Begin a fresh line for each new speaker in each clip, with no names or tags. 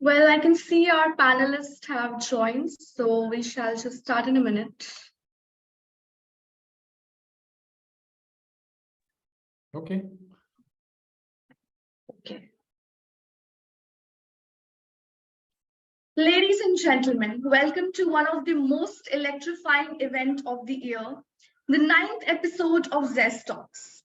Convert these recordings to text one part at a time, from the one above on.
Well, I can see our panelists have joined, so we shall just start in a minute.
Okay.
Okay. Ladies and gentlemen, welcome to one of the most electrifying events of the year, the 9th episode of Zest Talks.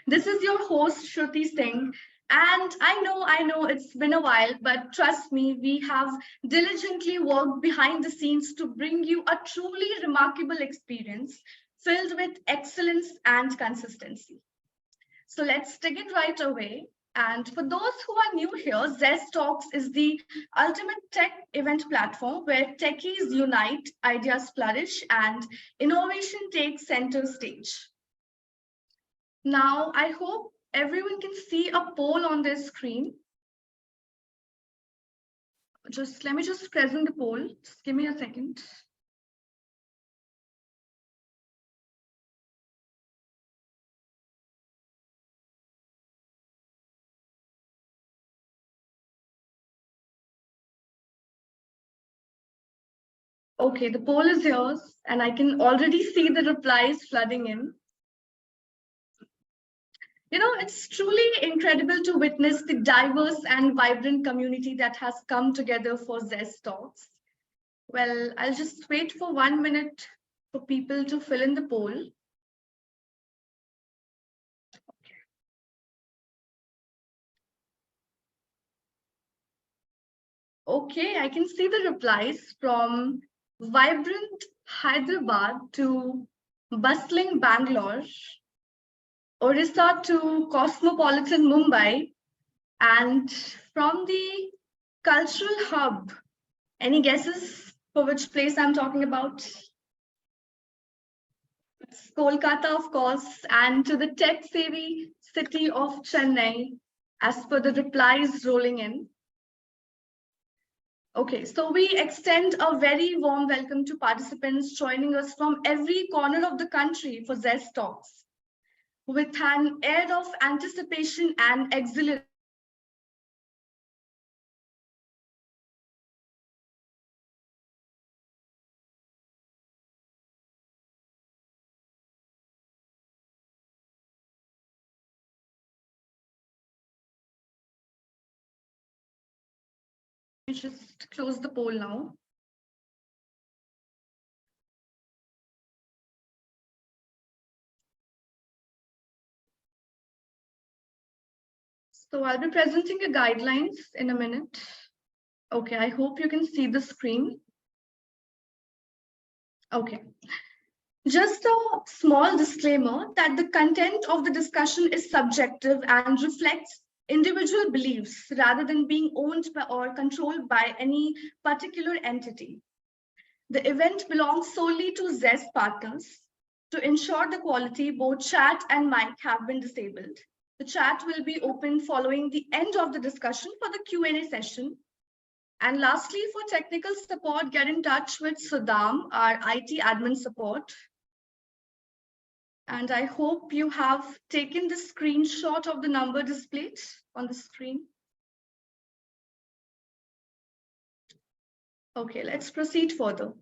This is your host, Shruti Singh. And I know it's been a while, but trust me, we have diligently worked behind the scenes to bring you a truly remarkable experience filled with excellence and consistency. So let's dig in right away. And for those who are new here, Zest Talks is the ultimate tech event platform where techies unite, ideas flourish, and innovation takes center stage. Now, I hope everyone can see a poll on their screen. Let me just present the poll. Just give me a second. Okay, the poll is yours, and I can already see the replies flooding in. You know, it's truly incredible to witness the diverse and vibrant community that has come together for Zest Talks. Well, I'll just wait for 1 minute for people to fill in the poll. Okay, I can see the replies from vibrant Hyderabad to bustling Bangalore, Orissa to cosmopolitan Mumbai, and from the cultural hub. Any guesses for which place I'm talking about? It's Kolkata, of course, and to the tech-savvy city of Chennai, as per the replies rolling in. Okay, so we extend a very warm welcome to participants joining us from every corner of the country for Zest Talks. With an air of anticipation and exhilaration, we just close the poll now. So I'll be presenting the guidelines in a minute. Okay, I hope you can see the screen. Okay. Just a small disclaimer that the content of the discussion is subjective and reflects individual beliefs rather than being owned by or controlled by any particular entity. The event belongs solely to Zest partners. To ensure the quality, both chat and mic have been disabled. The chat will be open following the end of the discussion for the Q&A session. And lastly, for technical support, get in touch with Sudam, our IT admin support. And I hope you have taken the screenshot of the number displayed on the screen. Okay, let's proceed further.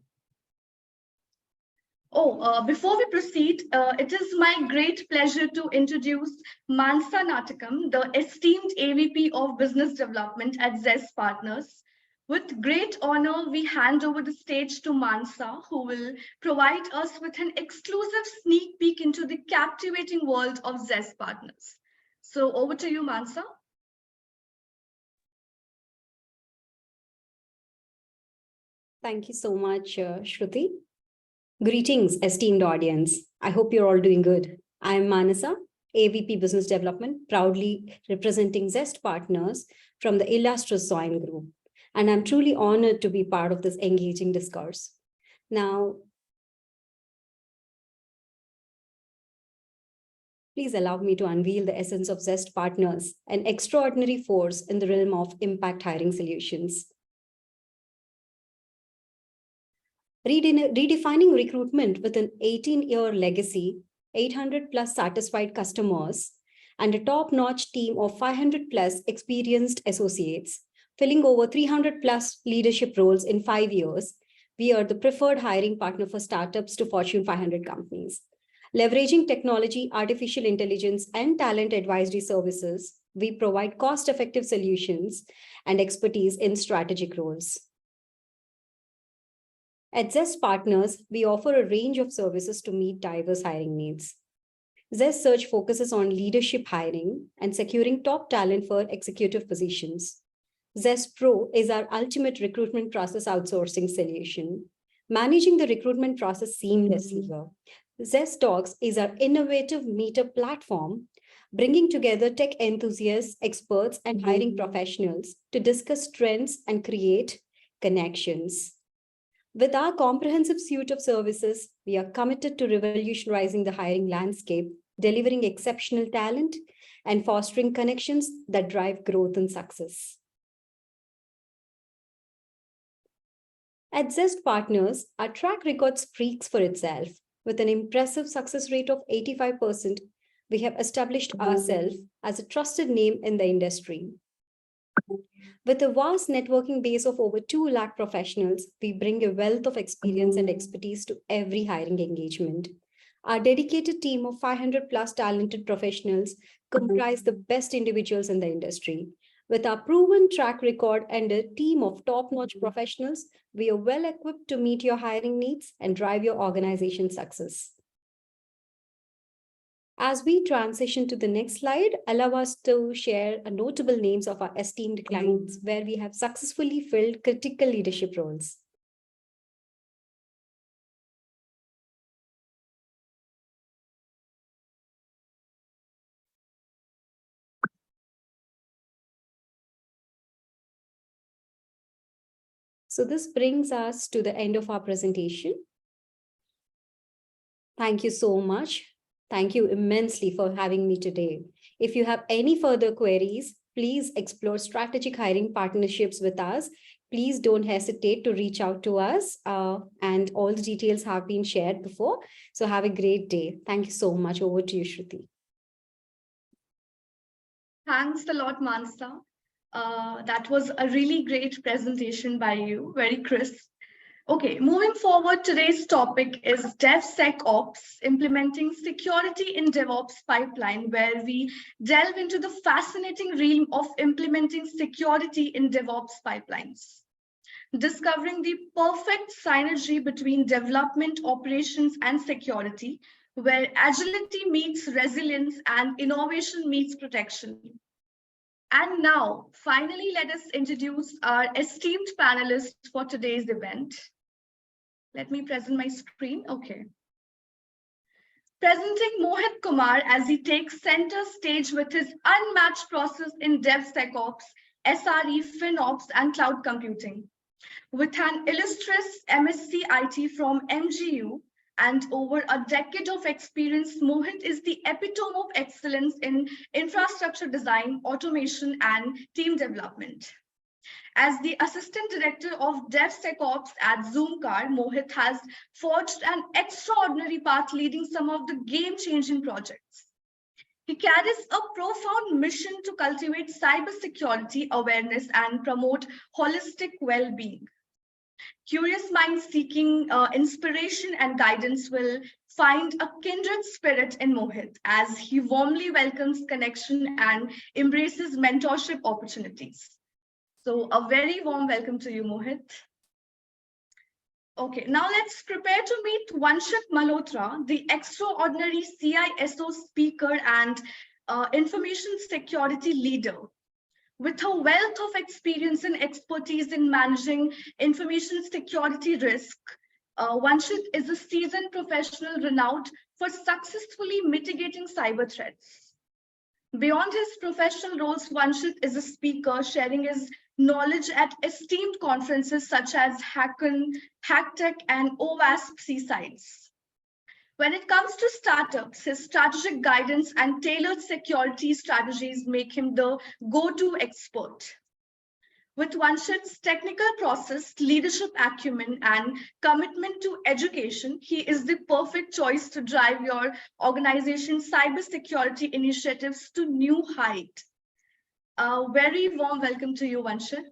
Before we proceed, it is my great pleasure to introduce Mansa Natakam, the esteemed AVP of Business Development at Zest Partners. With great honor, we hand over the stage to Mansa, who will provide us with an exclusive sneak peek into the captivating world of Zest Partners. So over to you, Mansa.
Thank you so much, Shruti. Greetings, esteemed audience. I hope you're all doing good. I'm Manasa, AVP Business Development, proudly representing Zest Partners from the illustrious Soin Group. And I'm truly honored to be part of this engaging discourse. Now, please allow me to unveil the essence of Zest Partners, an extraordinary force in the realm of impact hiring solutions. Redefining recruitment with an 18-year legacy, 800 plus satisfied customers, and a top-notch team of 500 plus experienced associates, filling over 300 plus leadership roles in 5 years. We are the preferred hiring partner for startups to Fortune 500 companies. Leveraging technology, artificial intelligence, and talent advisory services, we provide cost-effective solutions and expertise in strategic roles. At Zest Partners, we offer a range of services to meet diverse hiring needs. Zest Search focuses on leadership hiring and securing top talent for executive positions. Zest Pro is our ultimate recruitment process outsourcing solution, managing the recruitment process seamlessly here. Zest Talks is our innovative meetup platform, bringing together tech enthusiasts, experts, and hiring professionals to discuss trends and create connections. With our comprehensive suite of services, we are committed to revolutionizing the hiring landscape, delivering exceptional talent, and fostering connections that drive growth and success. At Zest Partners, our track record speaks for itself. With an impressive success rate of 85%, we have established ourselves as a trusted name in the industry. With a vast networking base of over 2 lakh professionals, we bring a wealth of experience and expertise to every hiring engagement. Our dedicated team of 500 plus talented professionals comprise the best individuals in the industry. With our proven track record and a team of top-notch professionals, we are well equipped to meet your hiring needs and drive your organization's success. As we transition to the next slide, allow us to share notable names of our esteemed clients where we have successfully filled critical leadership roles. So this brings us to the end of our presentation. Thank you so much. Thank you immensely for having me today. If you have any further queries, please explore strategic hiring partnerships with us. Please don't hesitate to reach out to us, and all the details have been shared before. So have a great day. Thank you so much. Over to you, Shruti.
Thanks a lot, Mansa. That was a really great presentation by you, very crisp. Okay, moving forward, today's topic is DevSecOps, implementing security in DevOps pipeline, where we delve into the fascinating realm of implementing security in DevOps pipelines, discovering the perfect synergy between development, operations, and security, where agility meets resilience and innovation meets protection. And now, finally, let us introduce our esteemed panelists for today's event. Let me present my screen. Okay. Presenting Mohit Kumar as he takes center stage with his unmatched process in DevSecOps, SRE, FinOps, and cloud computing. With an illustrious MSc IT from MGU and over a decade of experience, Mohit is the epitome of excellence in infrastructure design, automation, and team development. As the Assistant Director of DevSecOps at Zoomcar, Mohit has forged an extraordinary path leading some of the game-changing projects. He carries a profound mission to cultivate cybersecurity awareness and promote holistic well-being. Curious minds seeking inspiration and guidance will find a kindred spirit in Mohit as he warmly welcomes connection and embraces mentorship opportunities. So a very warm welcome to you, Mohit. Okay, now let's prepare to meet Vanshik Malhotra, the extraordinary CISO speaker and information security leader. With a wealth of experience and expertise in managing information security risk, Vanshik is a seasoned professional renowned for successfully mitigating cyber threats. Beyond his professional roles, Vanshik is a speaker sharing his knowledge at esteemed conferences such as Hacken, HackTech, and OWASP Seasides. When it comes to startups, his strategic guidance and tailored security strategies make him the go-to expert. With Vanshik's technical process, leadership acumen, and commitment to education, he is the perfect choice to drive your organization's cybersecurity initiatives to new heights. A very warm welcome to you, Vanshit.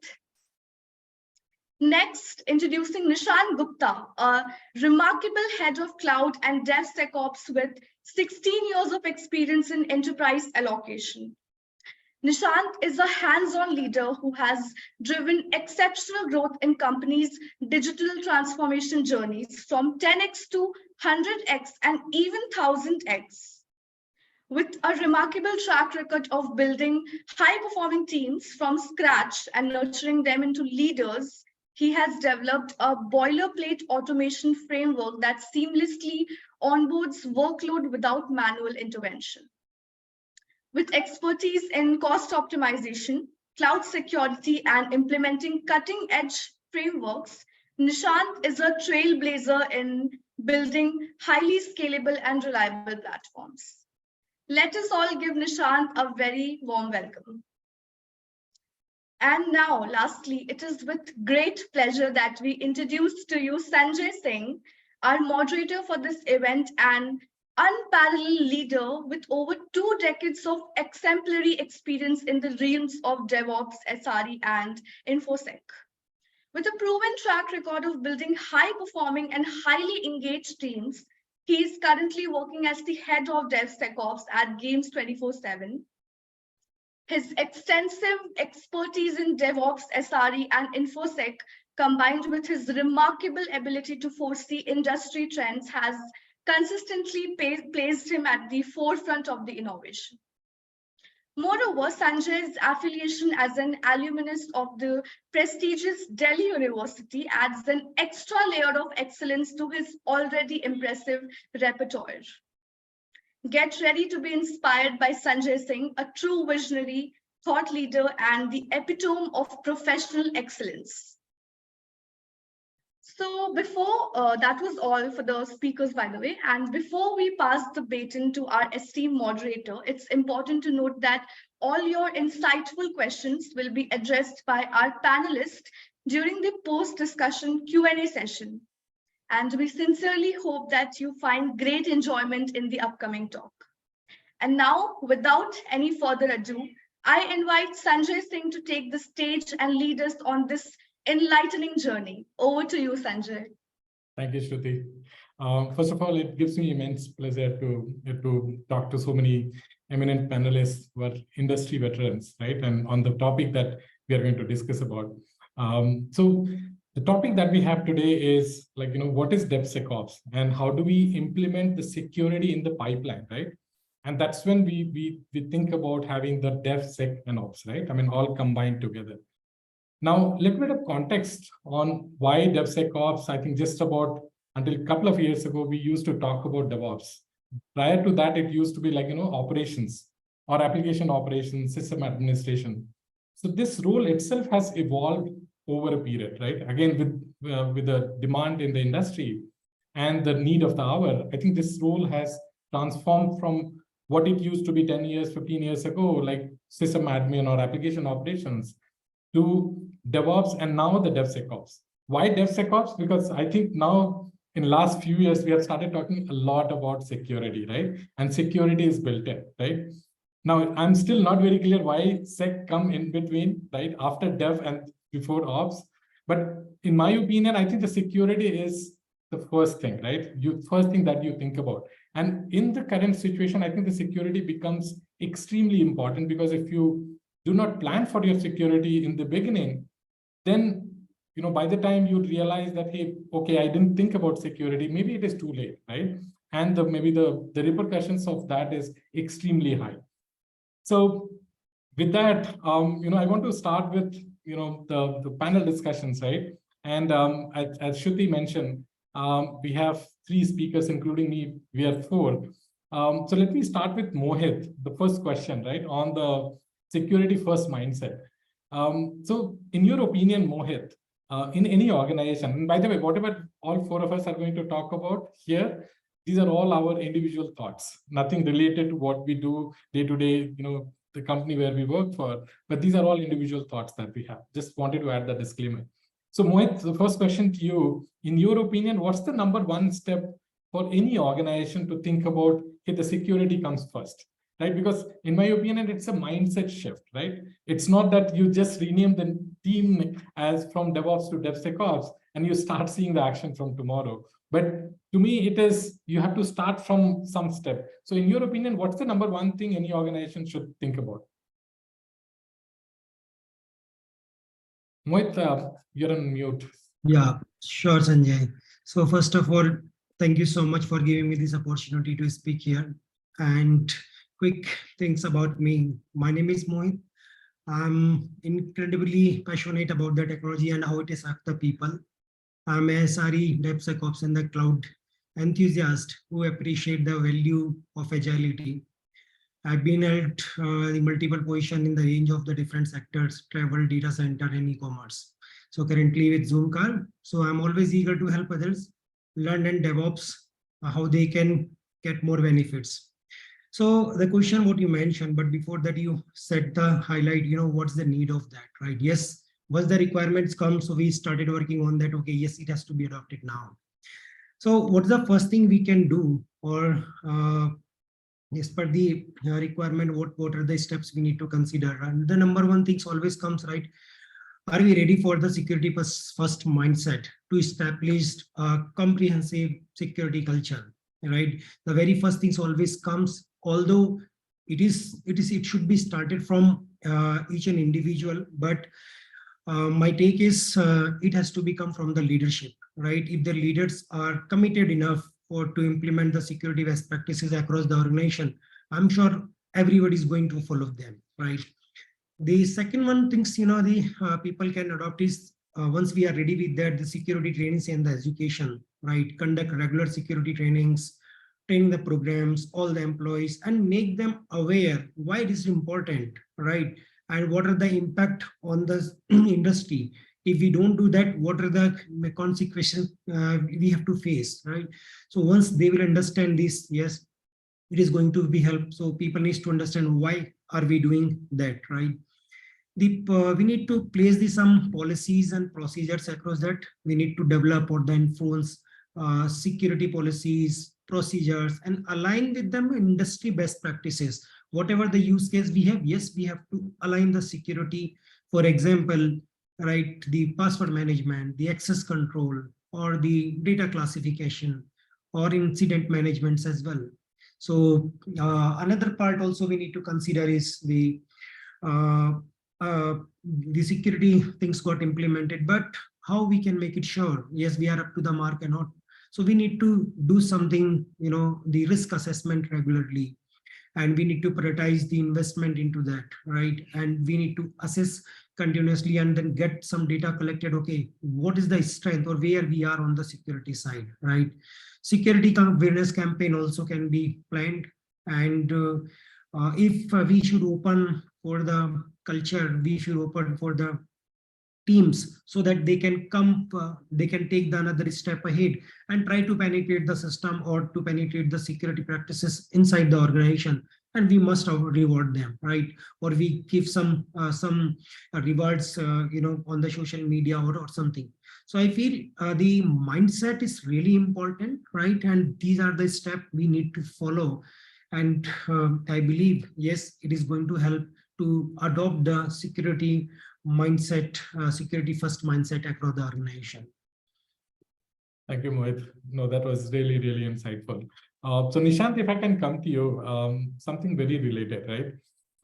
Next, introducing Nishant Gupta, a remarkable head of cloud and DevSecOps with 16 years of experience in enterprise allocation. Nishant is a hands-on leader who has driven exceptional growth in companies' digital transformation journeys from 10x to 100x and even 1000x. With a remarkable track record of building high-performing teams from scratch and nurturing them into leaders, he has developed a boilerplate automation framework that seamlessly onboards workload without manual intervention. With expertise in cost optimization, cloud security, and implementing cutting-edge frameworks, Nishant is a trailblazer in building highly scalable and reliable platforms. Let us all give Nishant a very warm welcome. And now, lastly, it is with great pleasure that we introduce to you Sanjay Singh, our moderator for this event and unparalleled leader with over 2 decades of exemplary experience in the realms of DevOps, SRE, and InfoSec. With a proven track record of building high-performing and highly engaged teams, he is currently working as the head of DevSecOps at Games 24/7. His extensive expertise in DevOps, SRE, and InfoSec, combined with his remarkable ability to foresee industry trends, has consistently placed him at the forefront of the innovation. Moreover, Sanjay's affiliation as an alumnus of the prestigious Delhi University adds an extra layer of excellence to his already impressive repertoire. Get ready to be inspired by Sanjay Singh, a true visionary, thought leader, and the epitome of professional excellence. So before, that was all for the speakers, by the way. And before we pass the baton to our esteemed moderator, it's important to note that all your insightful questions will be addressed by our panelists during the post-discussion Q&A session. And we sincerely hope that you find great enjoyment in the upcoming talk. And now, without any further ado, I invite Sanjay Singh to take the stage and lead us on this enlightening journey. Over to you, Sanjay.
Thank you, Shruti. First of all, it gives me immense pleasure to talk to so many eminent panelists who are industry veterans, right? And on the topic that we are going to discuss about. So the topic that we have today is what is DevSecOps and how do we implement the security in the pipeline, right? And that's when we think about having the DevSec and Ops, right? I mean, all combined together. Now, a little bit of context on why DevSecOps. I think just about until a couple of years ago, we used to talk about DevOps. Prior to that, it used to be operations or application operations, system administration. So this role itself has evolved over a period, right? Again, with the demand in the industry and the need of the hour, I think this role has transformed from what it used to be 10 years, 15 years ago, like system admin or application operations, to DevOps and now the DevSecOps. Why DevSecOps? Because I think now in last few years, we have started talking a lot about security, right? And security is built in, right? Now, I'm still not very clear why sec come in between, right? After dev and before ops. But in my opinion, I think the security is the first thing, right? First thing that you think about. And in the current situation, I think the security becomes extremely important because if you do not plan for your security in the beginning, then by the time you realize that, hey, okay, I didn't think about security, maybe it is too late, right? And maybe the repercussions of that is extremely high. So with that, I want to start with the panel discussions, right? And as Shruti mentioned, we have 3 speakers, including me. We are 4. So let me start with Mohit, the first question, right, on the security first mindset. So in your opinion, Mohit, in any organization, and by the way, whatever all 4 of us are going to talk about here, these are all our individual thoughts, nothing related to what we do day to day, the company where we work for, but these are all individual thoughts that we have. Just wanted to add that disclaimer. So Mohit, the first question to you, in your opinion, what's the number 1 step for any organization to think about, hey, the security comes first? right? Because in my opinion, it's a mindset shift, right? It's not that you just rename the team as from DevOps to DevSecOps and you start seeing the action from tomorrow. But to me, it is, you have to start from some step. So in your opinion, what's the number one thing any organization should think about? Mohit, you're on mute.
Yeah, sure, Sanjay. So first of all, thank you so much for giving me this opportunity to speak here. And quick things about me. My name is Mohit. I'm incredibly passionate about the technology and how it affects the people. I'm a SRE, DevSecOps, and the cloud enthusiast who appreciate the value of agility. I've been at the multiple position in the range of the different sectors, travel, data center, and e-commerce. So currently with Zoomcar, so I'm always eager to help others learn and DevOps how they can get more benefits. So the question what you mentioned, but before that you said the highlight, what's the need of that, right? Yes, once the requirements come, so we started working on that. Okay, yes, it has to be adopted now. So what's the first thing we can do, or as per the requirement, what are the steps we need to consider? And the number one things always comes, right? Are we ready for the security first mindset to establish a comprehensive security culture, right? The very first things always comes, although it should be started from each and individual, but my take is it has to become from the leadership, right? If the leaders are committed enough to implement the security best practices across the organization, I'm sure everybody is going to follow them, right? The second one things, the people can adopt is once we are ready with that, the security trainings and the education, right? Conduct regular security trainings, train the programs, all the employees, and make them aware why it is important, right? And what are the impact on the industry. If we don't do that, what are the consequences we have to face, right? So once they will understand this, yes, it is going to be help. So people need to understand why are we doing that, right? We need to place some policies and procedures across that. We need to develop or then enforce security policies, procedures, and align with them industry best practices. Whatever the use case we have, yes, we have to align the security. For example, right, the password management, the access control, or the data classification, or incident management as well. So another part also we need to consider is the security things got implemented, but how we can make it sure, yes, we are up to the mark or not. So we need to do something, the risk assessment regularly, and we need to prioritize the investment into that, right? And we need to assess continuously and then get some data collected. Okay, what is the strength or where we are on the security side, right? Security awareness campaign also can be planned. And if we should open for the culture, we should open for the teams so that they can come, they can take the another step ahead and try to penetrate the system or to penetrate the security practices inside the organization. And we must reward them, right? Or we give some rewards, on the social media or something. So I feel the mindset is really important, right? And these are the steps we need to follow. And I believe, yes, it is going to help to adopt the security mindset, security first mindset across the organization.
Thank you, Mohit. No, that was really, really insightful. So Nishant, if I can come to you, something very related, right?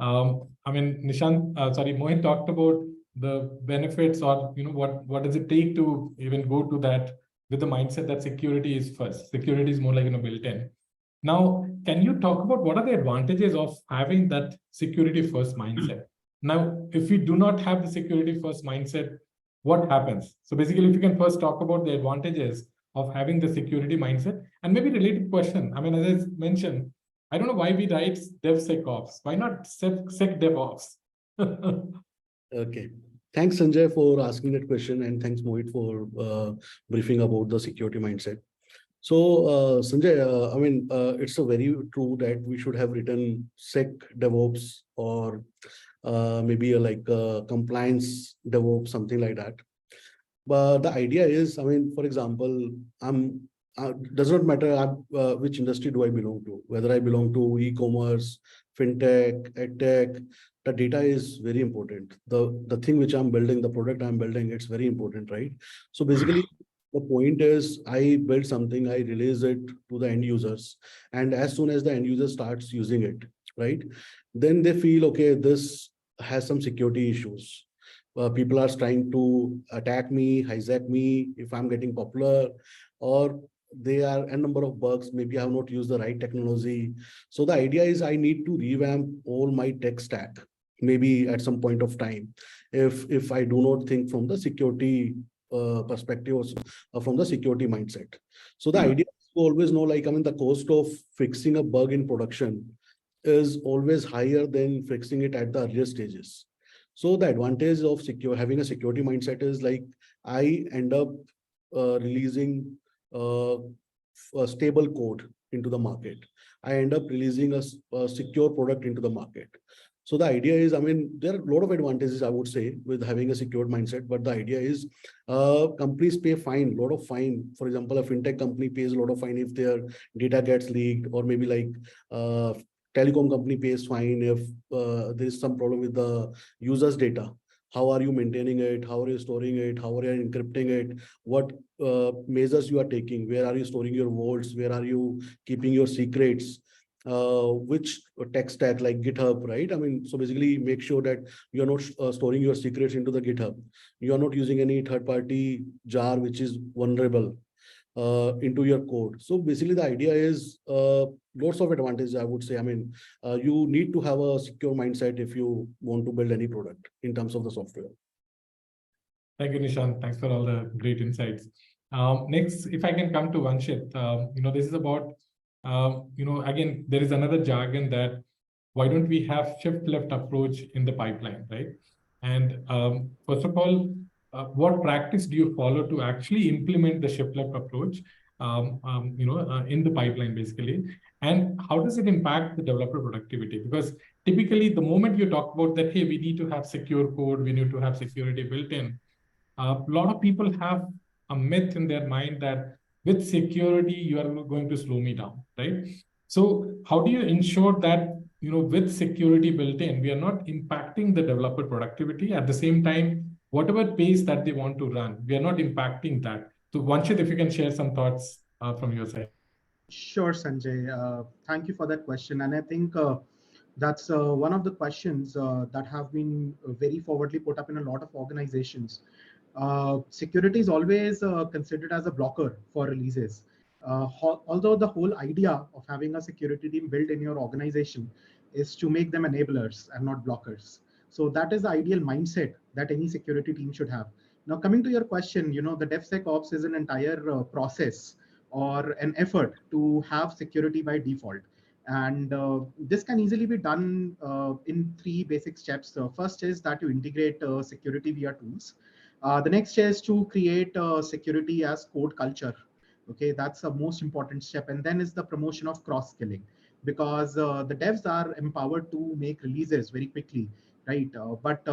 I mean, Mohit talked about the benefits, or what does it take to even go to that with the mindset that security is first. Security is more like built in. Now, can you talk about what are the advantages of having that security first mindset? Now, if we do not have the security first mindset, what happens? So basically, if you can first talk about the advantages of having the security mindset, and maybe related question. I mean, as I mentioned, I don't know why we write DevSecOps. Why not SecDevOps?
Okay. Thanks, Sanjay, for asking that question, and thanks, Mohit, for briefing about the security mindset. So, Sanjay, I mean, it's a very true that we should have written SecDevOps or maybe like compliance DevOps, something like that. But the idea is, I mean, for example, I'm does not matter which industry do I belong to, whether I belong to e-commerce, fintech, edtech, the data is very important. The thing which I'm building, the product I'm building, it's very important, right? So basically, the point is I build something, I release it to the end users. And as soon as the end user starts using it, right, then they feel, okay, this has some security issues. People are trying to attack me, hijack me if I'm getting popular, or there are a number of bugs. Maybe I have not used the right technology. So the idea is I need to revamp all my tech stack, maybe at some point of time, if I do not think from the security perspective or from the security mindset. So the idea is to always know, like, I mean, the cost of fixing a bug in production is always higher than fixing it at the earlier stages. So the advantage of having a security mindset is, like, I end up releasing a stable code into the market. I end up releasing a secure product into the market. So the idea is, I mean, there are a lot of advantages, I would say, with having a secured mindset, but the idea is companies pay fine, a lot of fine. For example, a fintech company pays a lot of fine if their data gets leaked, or maybe like telecom company pays fine if there is some problem with the user's data. How are you maintaining it? How are you storing it? How are you encrypting it? What measures you are taking? Where are you storing your vaults? Where are you keeping your secrets? Which tech stack, like GitHub, right? I mean, so basically make sure that you're not storing your secrets into the GitHub. You're not using any third-party jar which is vulnerable into your code. So basically the idea is lots of advantages, I would say. I mean, you need to have a secure mindset if you want to build any product in terms of the software.
Thank you, Nishant. Thanks for all the great insights. Next, if I can come to Vanshit, this is about, again, there is another jargon that why don't we have shift left approach in the pipeline, right? And first of all, what practice do you follow to actually implement the shift left approach, in the pipeline, basically? And how does it impact the developer productivity? Because typically, the moment you talk about that, hey, we need to have secure code, we need to have security built in, a lot of people have a myth in their mind that with security, you are going to slow me down, right? So how do you ensure that, with security built in, we are not impacting the developer productivity? At the same time, whatever pace that they want to run, we are not impacting that. So Vanshit, if you can share some thoughts from your side.
Sure, Sanjay. Thank you for that question. And I think that's one of the questions that have been very forwardly put up in a lot of organizations. Security is always considered as a blocker for releases. Although the whole idea of having a security team built in your organization is to make them enablers and not blockers. So that is the ideal mindset that any security team should have. Now, coming to your question, the DevSecOps is an entire process or an effort to have security by default. And this can easily be done in 3 basic steps. First is that you integrate security via tools. The next is to create security as code culture. Okay, that's the most important step. And then is the promotion of cross-skilling, because the devs are empowered to make releases very quickly, right? But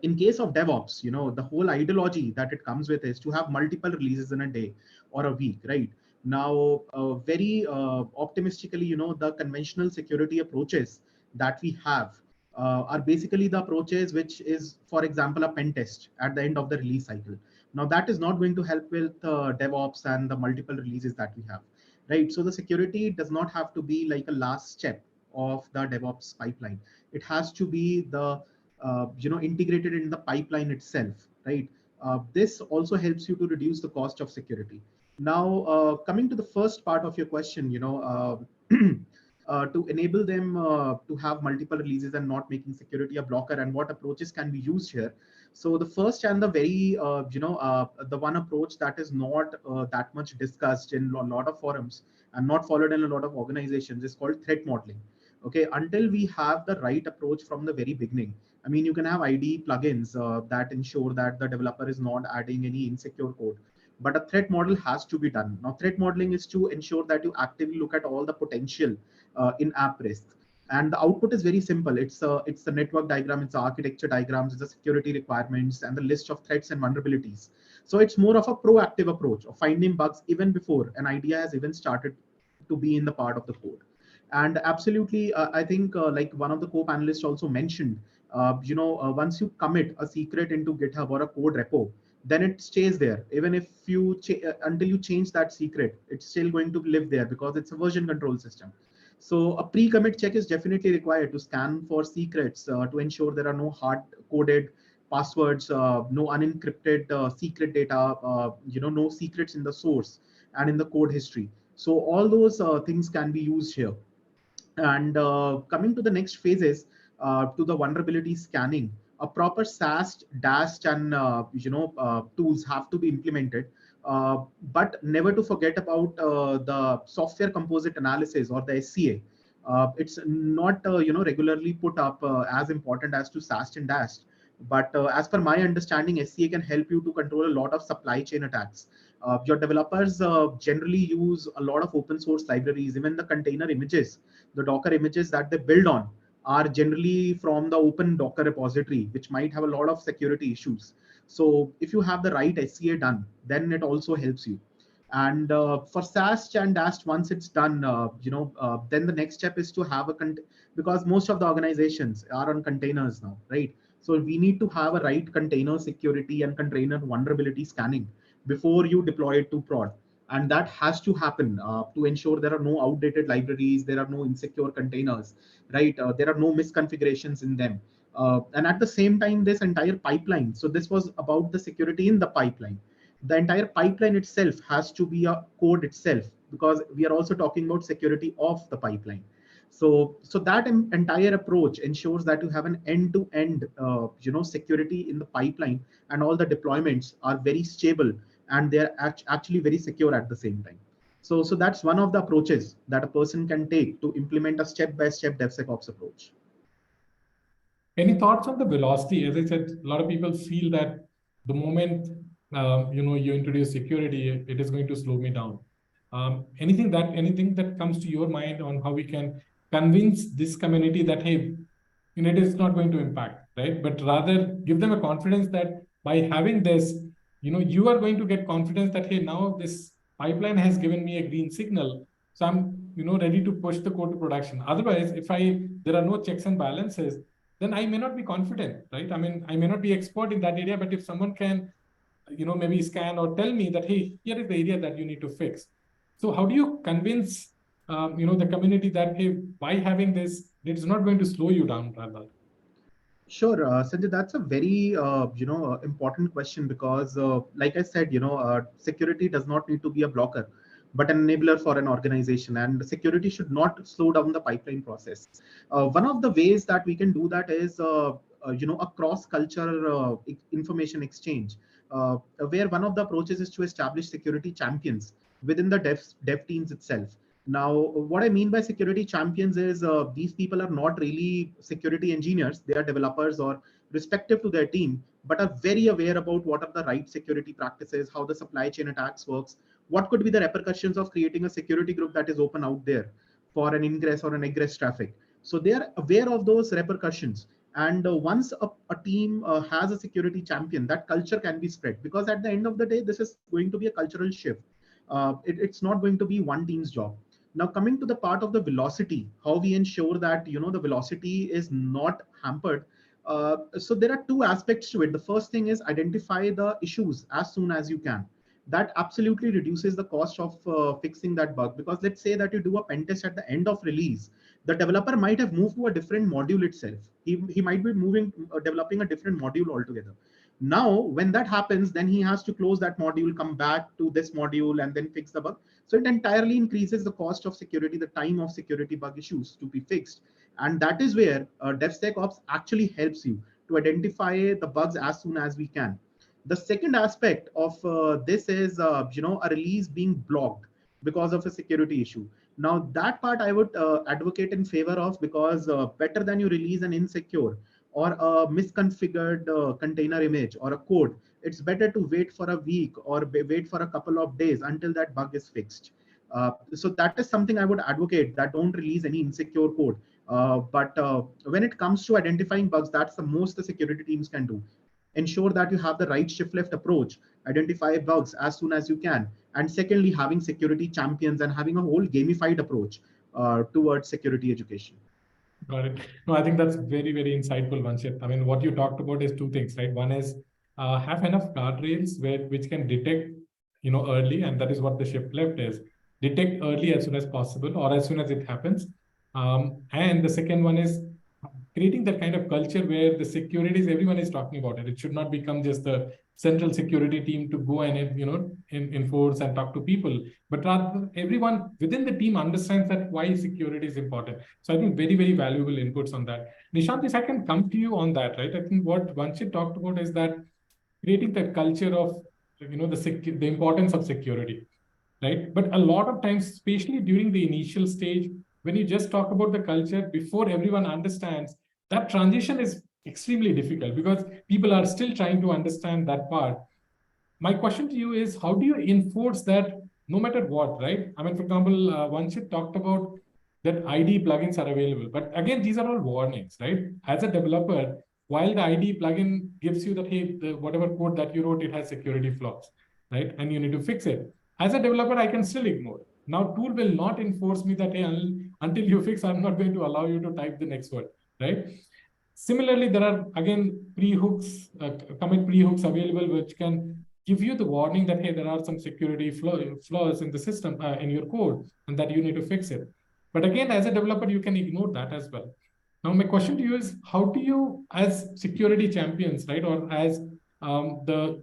in case of DevOps, the whole ideology that it comes with is to have multiple releases in a day or a week, right? Now, very optimistically, the conventional security approaches that we have are basically the approaches which is, for example, a pen test at the end of the release cycle. Now, that is not going to help with DevOps and the multiple releases that we have, right? So the security does not have to be like a last step of the DevOps pipeline. It has to be the integrated in the pipeline itself, right? This also helps you to reduce the cost of security. Now, coming to the first part of your question, to enable them to have multiple releases and not making security a blocker, and what approaches can be used here. So the first and the very, the one approach that is not that much discussed in a lot of forums and not followed in a lot of organizations is called threat modeling. Okay, until we have the right approach from the very beginning. I mean, you can have IDE plugins that ensure that the developer is not adding any insecure code, but a threat model has to be done. Now, threat modeling is to ensure that you actively look at all the potential in-app risks. And the output is very simple. It's the network diagram, it's the architecture diagrams, it's the security requirements, and the list of threats and vulnerabilities. So it's more of a proactive approach of finding bugs even before an idea has even started to be in the part of the code. And absolutely, I think like one of the co-panelists also mentioned, once you commit a secret into GitHub or a code repo, then it stays there. Even if you until you change that secret, it's still going to live there because it's a version control system. So a pre-commit check is definitely required to scan for secrets to ensure there are no hard-coded passwords, no unencrypted secret data, no secrets in the source and in the code history. So all those things can be used here. And coming to the next phases, to the vulnerability scanning, a proper SAST, DAST, and tools have to be implemented. But never to forget about the software composite analysis, or the SCA. It's not regularly put up as important as to SAST and DAST. But as per my understanding, SCA can help you to control a lot of supply chain attacks. Your developers generally use a lot of open source libraries. Even the container images, the Docker images that they build on, are generally from the open Docker repository, which might have a lot of security issues. So if you have the right SCA done, then it also helps you. And for SAST and DAST, once it's done, then the next step is to have because most of the organizations are on containers now, right? So we need to have a right container security and container vulnerability scanning before you deploy it to prod. And that has to happen to ensure there are no outdated libraries, there are no insecure containers, right? There are no misconfigurations in them. And at the same time, this entire pipeline, so this was about the security in the pipeline. The entire pipeline itself has to be a code itself, because we are also talking about security of the pipeline. So that entire approach ensures that you have an end-to-end security in the pipeline, and all the deployments are very stable, and they're actually very secure at the same time. So that's one of the approaches that a person can take to implement a step-by-step DevSecOps approach.
Any thoughts on the velocity? As I said, a lot of people feel that the moment you introduce security, it is going to slow me down. Anything that comes to your mind on how we can convince this community that, hey, it is not going to impact, right? But rather give them a confidence that by having this, you are going to get confidence that, hey, now this pipeline has given me a green signal, so I'm ready to push the code to production. Otherwise, if there are no checks and balances, then I may not be confident, right? I mean, I may not be expert in that area, but if someone can, maybe scan or tell me that, hey, here is the area that you need to fix. So how do you convince, the community that, hey, by having this, it's not going to slow you down, rather?
Sure, Sanjay, that's a very important question, because like I said, security does not need to be a blocker, but an enabler for an organization, and security should not slow down the pipeline process. One of the ways that we can do that is a cross-culture information exchange, where one of the approaches is to establish security champions within the dev teams itself. Now, what I mean by security champions is these people are not really security engineers. They are developers or respective to their team, but are very aware about what are the right security practices, how the supply chain attacks works, what could be the repercussions of creating a security group that is open out there for an ingress or an egress traffic. So they are aware of those repercussions. And once a team has a security champion, that culture can be spread, because at the end of the day, this is going to be a cultural shift. It's not going to be one team's job. Now, coming to the part of the velocity, how we ensure that the velocity is not hampered. So there are two aspects to it. The first thing is identify the issues as soon as you can. That absolutely reduces the cost of fixing that bug, because let's say that you do a pen test at the end of release, the developer might have moved to a different module itself. He might be developing a different module altogether. Now, when that happens, then he has to close that module, come back to this module, and then fix the bug. So it entirely increases the cost of security, the time of security bug issues to be fixed. And that is where DevSecOps actually helps you to identify the bugs as soon as we can. The second aspect of this is, a release being blocked because of a security issue. Now, that part I would advocate in favor of, because better than you release an insecure or a misconfigured container image or a code, it's better to wait for a week or wait for a couple of days until that bug is fixed. So that is something I would advocate, that don't release any insecure code. But when it comes to identifying bugs, that's the most the security teams can do. Ensure that you have the right shift left approach, identify bugs as soon as you can. And secondly, having security champions and having a whole gamified approach towards security education.
Got it. No, I think that's very, very insightful, Vanshit. I mean, what you talked about is two things, right? One is have enough guardrails which can detect, early, and that is what the shift left is. Detect early as soon as possible or as soon as it happens. And the second one is creating that kind of culture where the securities, everyone is talking about it. It should not become just the central security team to go and enforce and talk to people, but rather everyone within the team understands that why security is important. So I think very, very valuable inputs on that. Nishant, if I can come to you on that, right? I think what Vanshit talked about is that creating the culture of the importance of security, right? But a lot of times, especially during the initial stage, when you just talk about the culture before everyone understands, that transition is extremely difficult because people are still trying to understand that part. My question to you is, how do you enforce that no matter what, right? I mean, for example, Vanshit talked about that ID plugins are available. But again, these are all warnings, right? As a developer, while the ID plugin gives you that, hey, whatever code that you wrote, it has security flaws, right? And you need to fix it. As a developer, I can still ignore it. Now, tool will not enforce me that, hey, until you fix, I'm not going to allow you to type the next word, right? Similarly, there are, again, pre-hooks, commit pre-hooks available, which can give you the warning that, hey, there are some security flaws in the system, in your code, and that you need to fix it. But again, as a developer, you can ignore that as well. Now, my question to you is, how do you, as security champions, right, or as the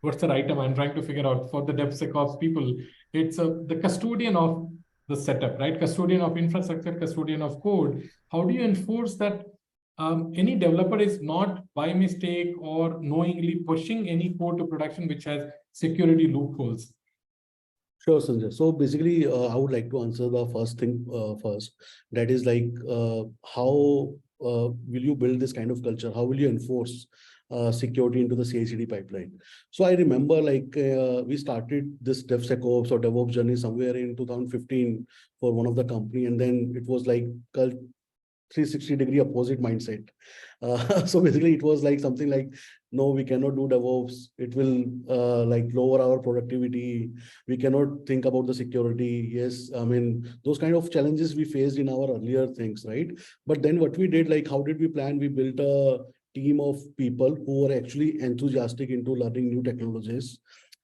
what's the right term I'm trying to figure out for the DevSecOps people? It's the custodian of the setup, right? Custodian of infrastructure, custodian of code. How do you enforce that any developer is not by mistake or knowingly pushing any code to production which has security loopholes?
Sure, Sanjay. So basically, I would like to answer the first thing first. That is like, how will you build this kind of culture? How will you enforce security into the CI/CD pipeline? So I remember like we started this DevSecOps or DevOps journey somewhere in 2015 for one of the company, and then it was like 360-degree opposite mindset. So basically, it was like something like, no, we cannot do DevOps. It will like lower our productivity. We cannot think about the security. Yes, I mean, those kind of challenges we faced in our earlier things, right? But then what we did, like, how did we plan? We built a team of people who were actually enthusiastic into learning new technologies.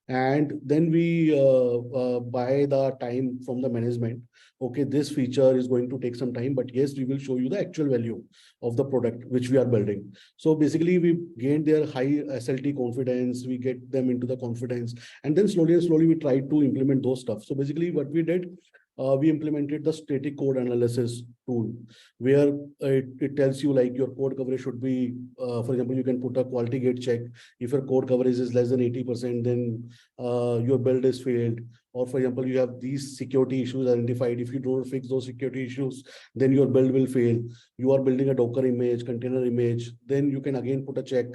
And then we buy the time from the management. Okay, this feature is going to take some time, but yes, we will show you the actual value of the product which we are building. So basically, we gain their high SLT confidence, we get them into the confidence, and then slowly and slowly we try to implement those stuff. So basically, what we did, we implemented the static code analysis tool, where it tells you like your code coverage should be, for example, you can put a quality gate check. If your code coverage is less than 80%, then your build is failed. Or for example, you have these security issues identified. If you don't fix those security issues, then your build will fail. You are building a Docker image, container image, then you can again put a check.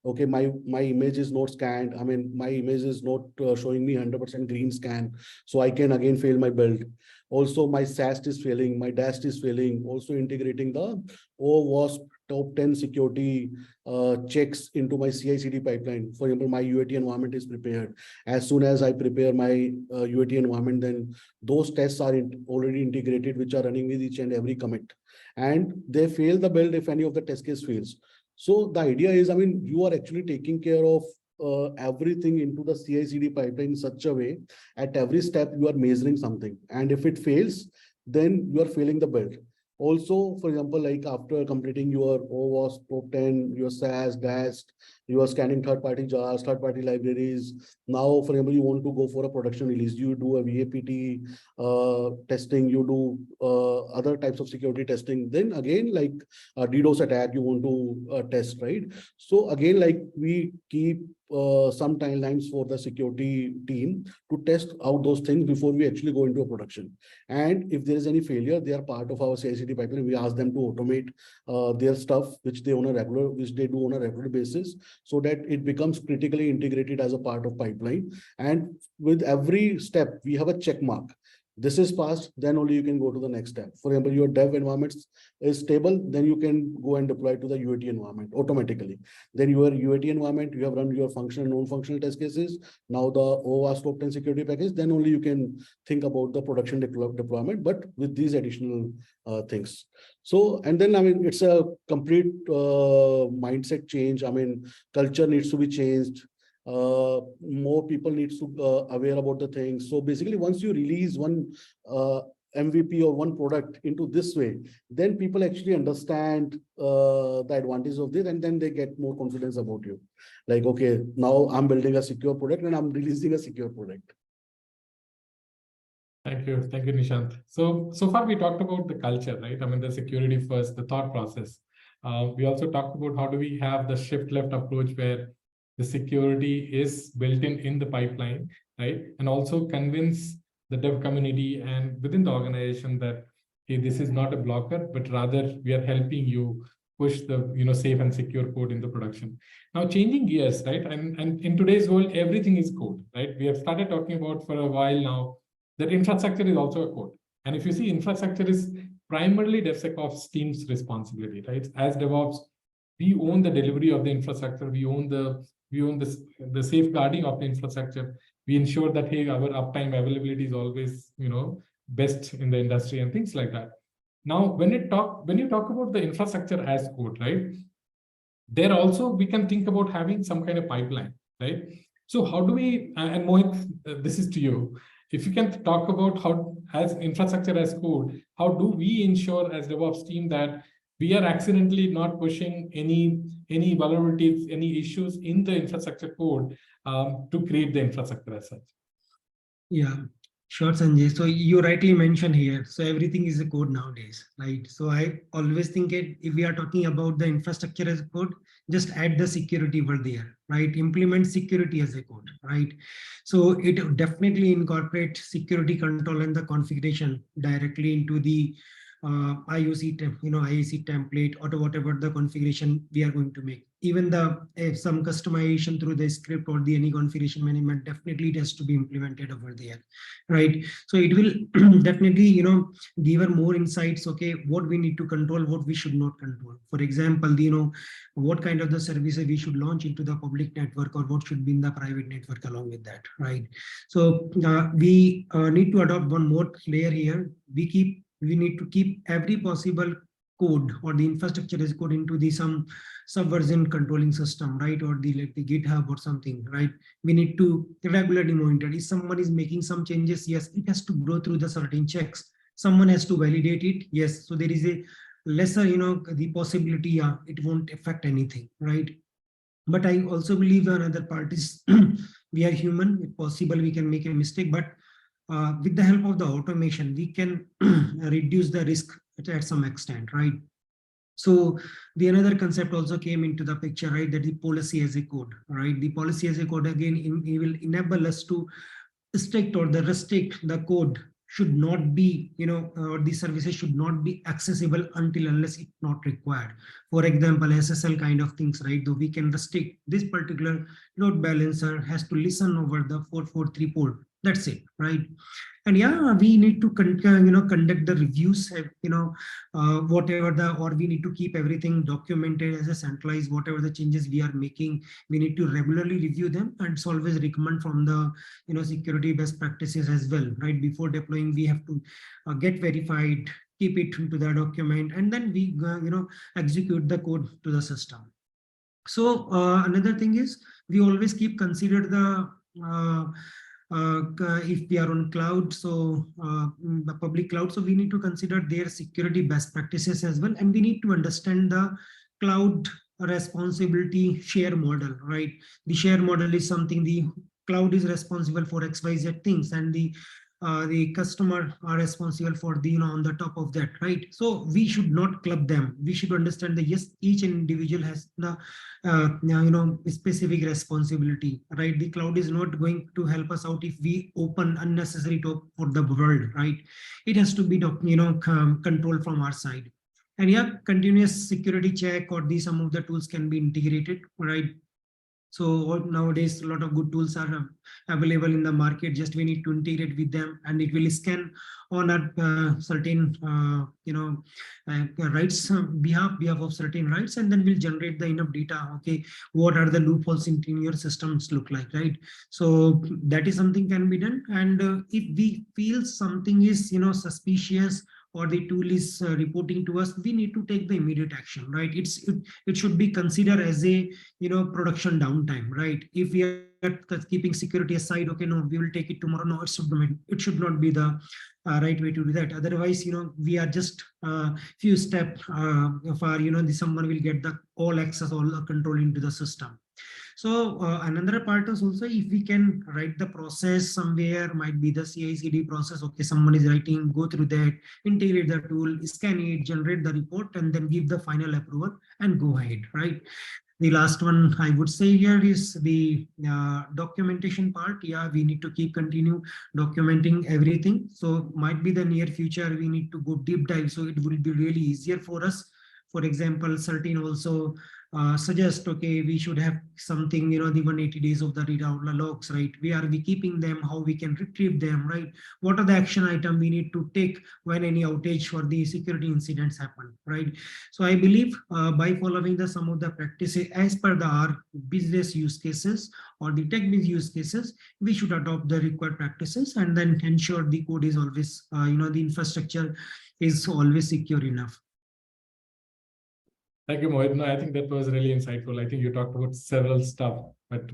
Okay, my image is not scanned. I mean, my image is not showing me 100% green scan. So I can again fail my build. Also, my SAST is failing, my DAST is failing. Also integrating the OWASP top 10 security checks into my CI/CD pipeline. For example, my UAT environment is prepared. As soon as I prepare my UAT environment, then those tests are already integrated, which are running with each and every commit. And they fail the build if any of the test case fails. So the idea is, I mean, you are actually taking care of everything into the CI/CD pipeline in such a way, at every step you are measuring something. And if it fails, then you are failing the build. Also, for example, like after completing your OWASP top 10, your SAS, DAST, you are scanning third-party jars, third-party libraries. Now, for example, you want to go for a production release, you do a VAPT testing, you do other types of security testing. Then again, like a DDoS attack, you want to test, right? So again, like we keep some timelines for the security team to test out those things before we actually go into a production. And if there is any failure, they are part of our CI/CD pipeline. We ask them to automate their stuff, which they do on a regular basis, so that it becomes critically integrated as a part of pipeline. And with every step, we have a check mark. this is passed, then only you can go to the next step. For example, your dev environment is stable, then you can go and deploy to the UAT environment automatically. Then your UAT environment, you have run your functional, non-functional test cases. Now the OWASP top 10 security package, then only you can think about the production deployment, but with these additional things. So, and then, I mean, it's a complete mindset change. I mean, culture needs to be changed. More people needs to aware about the things. So basically, once you release one MVP or one product into this way, then people actually understand the advantage of this, and then they get more confidence about you. Like, okay, now I'm building a secure product and I'm releasing a secure product.
Thank you, Nishant. So far we talked about the culture, right? I mean, the security first, the thought process. We also talked about how do we have the shift left approach where the security is built in the pipeline, right? And also convince the dev community and within the organization that, hey, this is not a blocker, but rather we are helping you push the safe and secure code into production. Now, changing gears, right? And in today's world, everything is code, right? We have started talking about for a while now that infrastructure is also a code. And if you see, infrastructure is primarily DevSecOps team's responsibility, right? As DevOps, we own the delivery of the infrastructure. We own the safeguarding of the infrastructure. We ensure that, hey, our uptime availability is always, best in the industry and things like that. Now, when you talk about the infrastructure as code, right? There also we can think about having some kind of pipeline, right? So how do we, and Mohit, this is to you. If you can talk about how, as infrastructure as code, how do we ensure as DevOps team that we are accidentally not pushing any vulnerabilities, any issues in the infrastructure code to create the infrastructure as such?
Yeah, sure, Sanjay. So you rightly mentioned here. So everything is a code nowadays, right? So I always think if we are talking about the infrastructure as code, just add the security over there, right? Implement security as a code, right? So it definitely incorporate security control and the configuration directly into the IOC, IAC template or whatever the configuration we are going to make. Even some customization through the script or any configuration management, definitely it has to be implemented over there, right? So it will definitely, give us more insights. Okay, what we need to control, what we should not control. For example, what kind of the services we should launch into the public network or what should be in the private network along with that, right? So we need to adopt one more layer here. We need to keep every possible code or the infrastructure as code into some subversion controlling system, right? Or like the GitHub or something, right? We need to regularly monitor. If someone is making some changes, yes, it has to go through the certain checks. Someone has to validate it, yes. So there is a lesser, the possibility, it won't affect anything, right? But I also believe another part is we are human. If possible, we can make a mistake, but with the help of the automation, we can reduce the risk at some extent, right? So the another concept also came into the picture, right? That the policy as a code, right? The policy as a code, again, it will enable us to restrict the code should not be, or the services should not be accessible until unless it's not required. For example, SSL kind of things, right? Though we can restrict this particular load balancer has to listen over the 443 port. That's it, right? And yeah, we need to conduct the reviews, whatever or we need to keep everything documented as a centralized, whatever the changes we are making, we need to regularly review them and always recommend from the security best practices as well, right? Before deploying, we have to get verified, keep it into the document, and then we execute the code to the system. So another thing is we always keep consider the if we are on cloud, so the public cloud, so we need to consider their security best practices as well, and we need to understand the cloud responsibility share model, right? The share model is something the cloud is responsible for XYZ things, and the customer are responsible for the on the top of that, right? So we should not club them. We should understand that yes, each individual has the specific responsibility, right? The cloud is not going to help us out if we open unnecessary top for the world, right? It has to be controlled from our side. And yeah, continuous security check or some of the tools can be integrated, right? So nowadays, a lot of good tools are available in the market. Just we need to integrate with them, and it will scan on a certain rights behalf of certain rights, and then we'll generate the enough data. Okay, what are the loopholes in your systems look like, right? So that is something can be done. And if we feel something is suspicious, or the tool is reporting to us, we need to take the immediate action, right? It should be considered as a production downtime, right? If we are keeping security aside, okay, no, we will take it tomorrow. No, it should not be the right way to do that. Otherwise, we are just few steps far. Someone will get the all access, all the control into the system. So another part is also, if we can write the process somewhere, might be the CI/CD process. Okay, someone is writing, go through that, integrate the tool, scan it, generate the report, and then give the final approval and go ahead, right? The last one I would say here is the documentation part. Yeah, we need to continue documenting everything. So might be the near future, we need to go deep dive. So it will be really easier for us. For example, certain also suggest, okay, we should have something, the 180 days of the readout logs, right? Are we keeping them? How we can retrieve them, right? What are the action item we need to take when any outage or the security incidents happen, right? So I believe by following some of the practices as per our business use cases or the tech business use cases, we should adopt the required practices and then ensure the code is always, the infrastructure is always secure enough.
Thank you, Mohit. No, I think that was really insightful. I think you talked about several stuff, but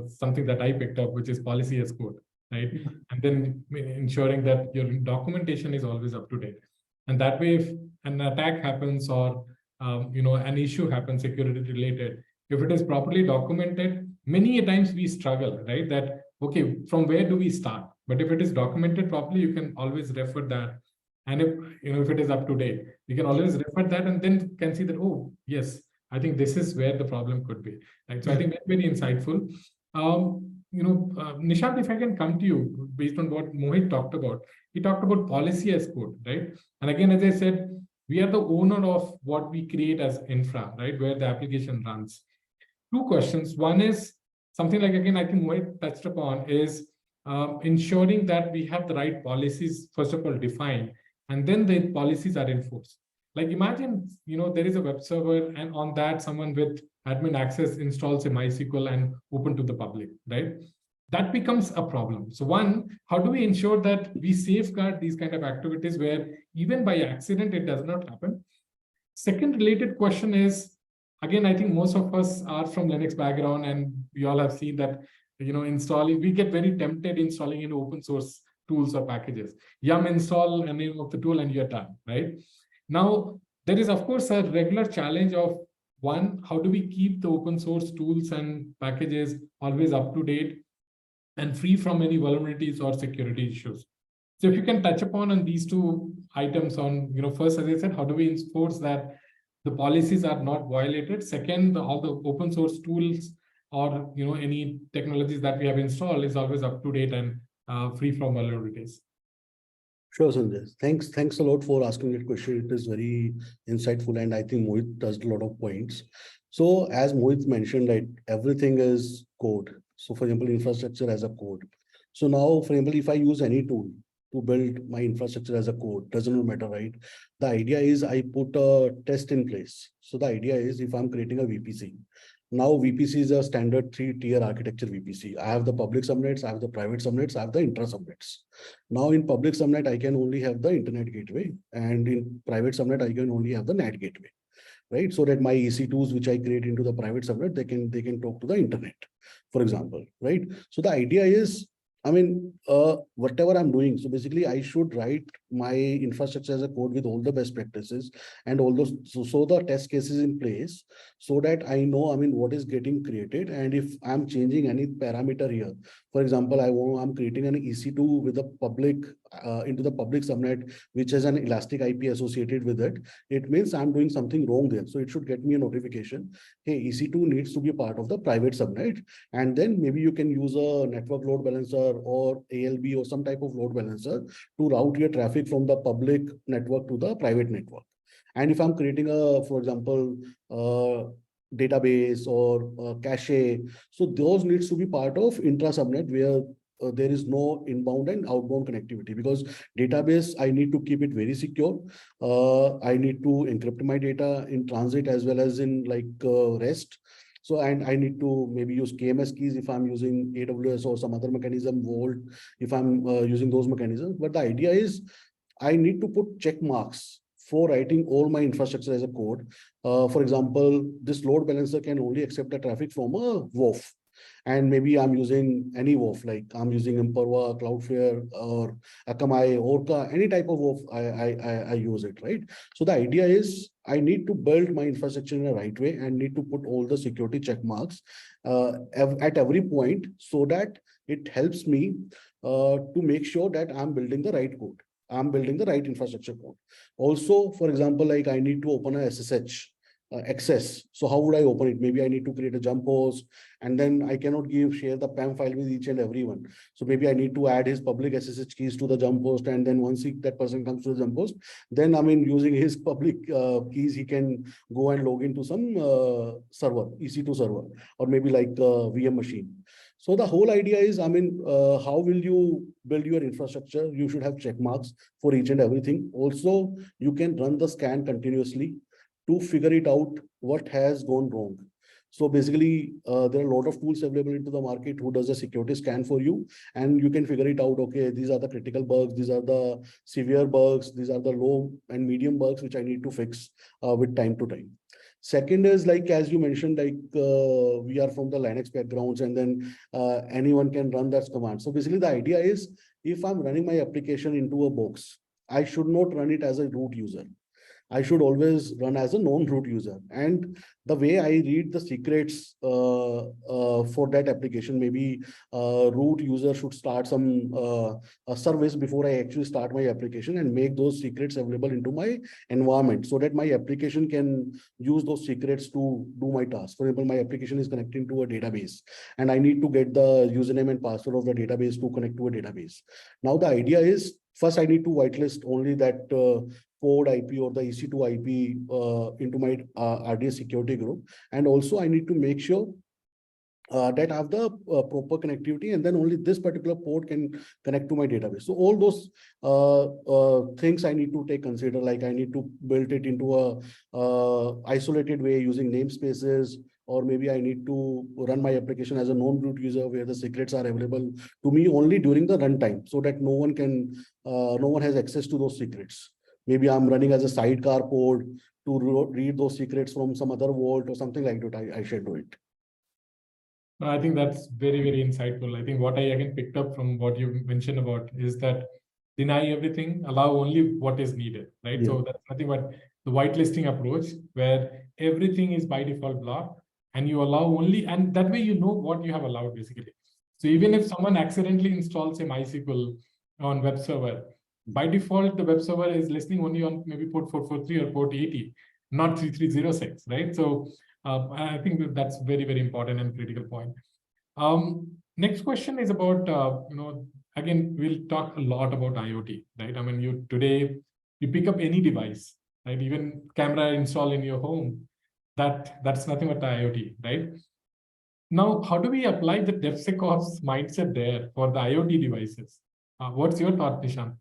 something that I picked up, which is policy as code, right? And then ensuring that your documentation is always up to date. And that way, if an attack happens or an issue happens security related, if it is properly documented, many times we struggle, right? That, okay, from where do we start? But if it is documented properly, you can always refer that. And if it is up to date, you can always refer that and then can see that, oh, yes, I think this is where the problem could be. Right? So I think that's very insightful. Nishant, if I can come to you based on what Mohit talked about, he talked about policy as code, right? And again, as I said, we are the owner of what we create as infra, right? Where the application runs. Two questions. One is something like, again, I think Mohit touched upon is ensuring that we have the right policies, first of all, defined, and then the policies are enforced. Like imagine, there is a web server and on that someone with admin access installs a MySQL and open to the public, right? That becomes a problem. So one, how do we ensure that we safeguard these kind of activities where even by accident, it does not happen? Second related question is, again, I think most of us are from Linux background and we all have seen that, installing, we get very tempted installing in open source tools or packages. Yum install a name of the tool and you're done, right? Now, there is, of course, a regular challenge of one, how do we keep the open source tools and packages always up to date and free from any vulnerabilities or security issues? So if you can touch upon on these two items on, first, as I said, how do we enforce that the policies are not violated? Second, all the open source tools or, any technologies that we have installed is always up to date and free from vulnerabilities.
Sure, Sanjay. Thanks a lot for asking that question. It is very insightful, and I think Mohit touched a lot of points. So as Mohit mentioned, that everything is code. So for example, infrastructure as a code. So now, for example, if I use any tool to build my infrastructure as a code, doesn't matter, right? The idea is I put a test in place. So the idea is if I'm creating a VPC, now VPC is a standard 3-tier architecture VPC. I have the public subnets, I have the private subnets, I have the intra subnets. Now in public subnet, I can only have the internet gateway, and in private subnet, I can only have the NAT gateway, right? So that my EC2s, which I create into the private subnet, they can talk to the internet, for example, right? So the idea is, whatever I'm doing, so basically I should write my infrastructure as a code with all the best practices and all those, so the test cases in place, so that I know, what is getting created. And if I'm changing any parameter here, for example, I'm creating an EC2 with a public, into the public subnet, which has an elastic IP associated with it, it means I'm doing something wrong there. So it should get me a notification, hey, EC2 needs to be a part of the private subnet. And then maybe you can use a network load balancer or ALB or some type of load balancer to route your traffic from the public network to the private network. And if I'm creating for example, database or cache. So those needs to be part of intra-subnet where there is no inbound and outbound connectivity, because database, I need to keep it very secure. I need to encrypt my data in transit as well as in like REST. So, and I need to maybe use KMS keys if I'm using AWS or some other mechanism, Vault, if I'm using those mechanisms. But the idea is I need to put check marks for writing all my infrastructure as a code. For example, this load balancer can only accept the traffic from a WOF. And maybe I'm using any WOF, like I'm using Imperva, Cloudflare, or Akamai, Orca, any type of WOF, I use it, right? So the idea is I need to build my infrastructure in a right way and need to put all the security check marks at every point so that it helps me to make sure that I'm building the right code. I'm building the right infrastructure code. Also, for example, like I need to open a SSH access. So how would I open it? Maybe I need to create a jump host, and then I cannot share the PAM file with each and everyone. So maybe I need to add his public SSH keys to the jump host, and then once that person comes to the jump host, then using his public keys, he can go and log into some server, EC2 server, or maybe like a VM machine. So the whole idea is, how will you build your infrastructure? You should have check marks for each and everything. Also, you can run the scan continuously to figure it out what has gone wrong. So basically, there are a lot of tools available into the market who does a security scan for you, and you can figure it out. Okay, these are the critical bugs, these are the severe bugs, these are the low and medium bugs which I need to fix with time to time. Second is, like, as you mentioned, like we are from the Linux backgrounds, and then anyone can run that command. So basically the idea is, if I'm running my application into a box, I should not run it as a root user. I should always run as a non-root user. And the way I read the secrets for that application, maybe root user should start some a service before I actually start my application and make those secrets available into my environment so that my application can use those secrets to do my task. For example, my application is connecting to a database and I need to get the username and password of the database to connect to a database. Now, the idea is, first I need to whitelist only that code IP or the EC2 IP into my RDS security group. And also I need to make sure that I have the proper connectivity, and then only this particular port can connect to my database. So all those things I need to take consider, like I need to build it into a isolated way using namespaces, or maybe I need to run my application as a non-root user where the secrets are available to me only during the runtime, so that no one has access to those secrets. Maybe I'm running as a sidecar pod to read those secrets from some other vault or something like that. I should do it.
No, I think that's very, very insightful. I think what I again picked up from what you mentioned about is that deny everything, allow only what is needed, right? Yeah. So that's nothing but the whitelisting approach where everything is by default blocked and you allow only, and that way you know what you have allowed basically. So even if someone accidentally installs a MySQL on web server, by default, the web server is listening only on maybe port 443 or port 80, not 3306, right? So I think that's very, very important and critical point. Next question is about, again, we'll talk a lot about IoT, right? I mean, today, you pick up any device, right? Even camera install in your home, that's nothing but IoT, right? Now, how do we apply the DevSecOps mindset there for the IoT devices? What's your thought, Nishan?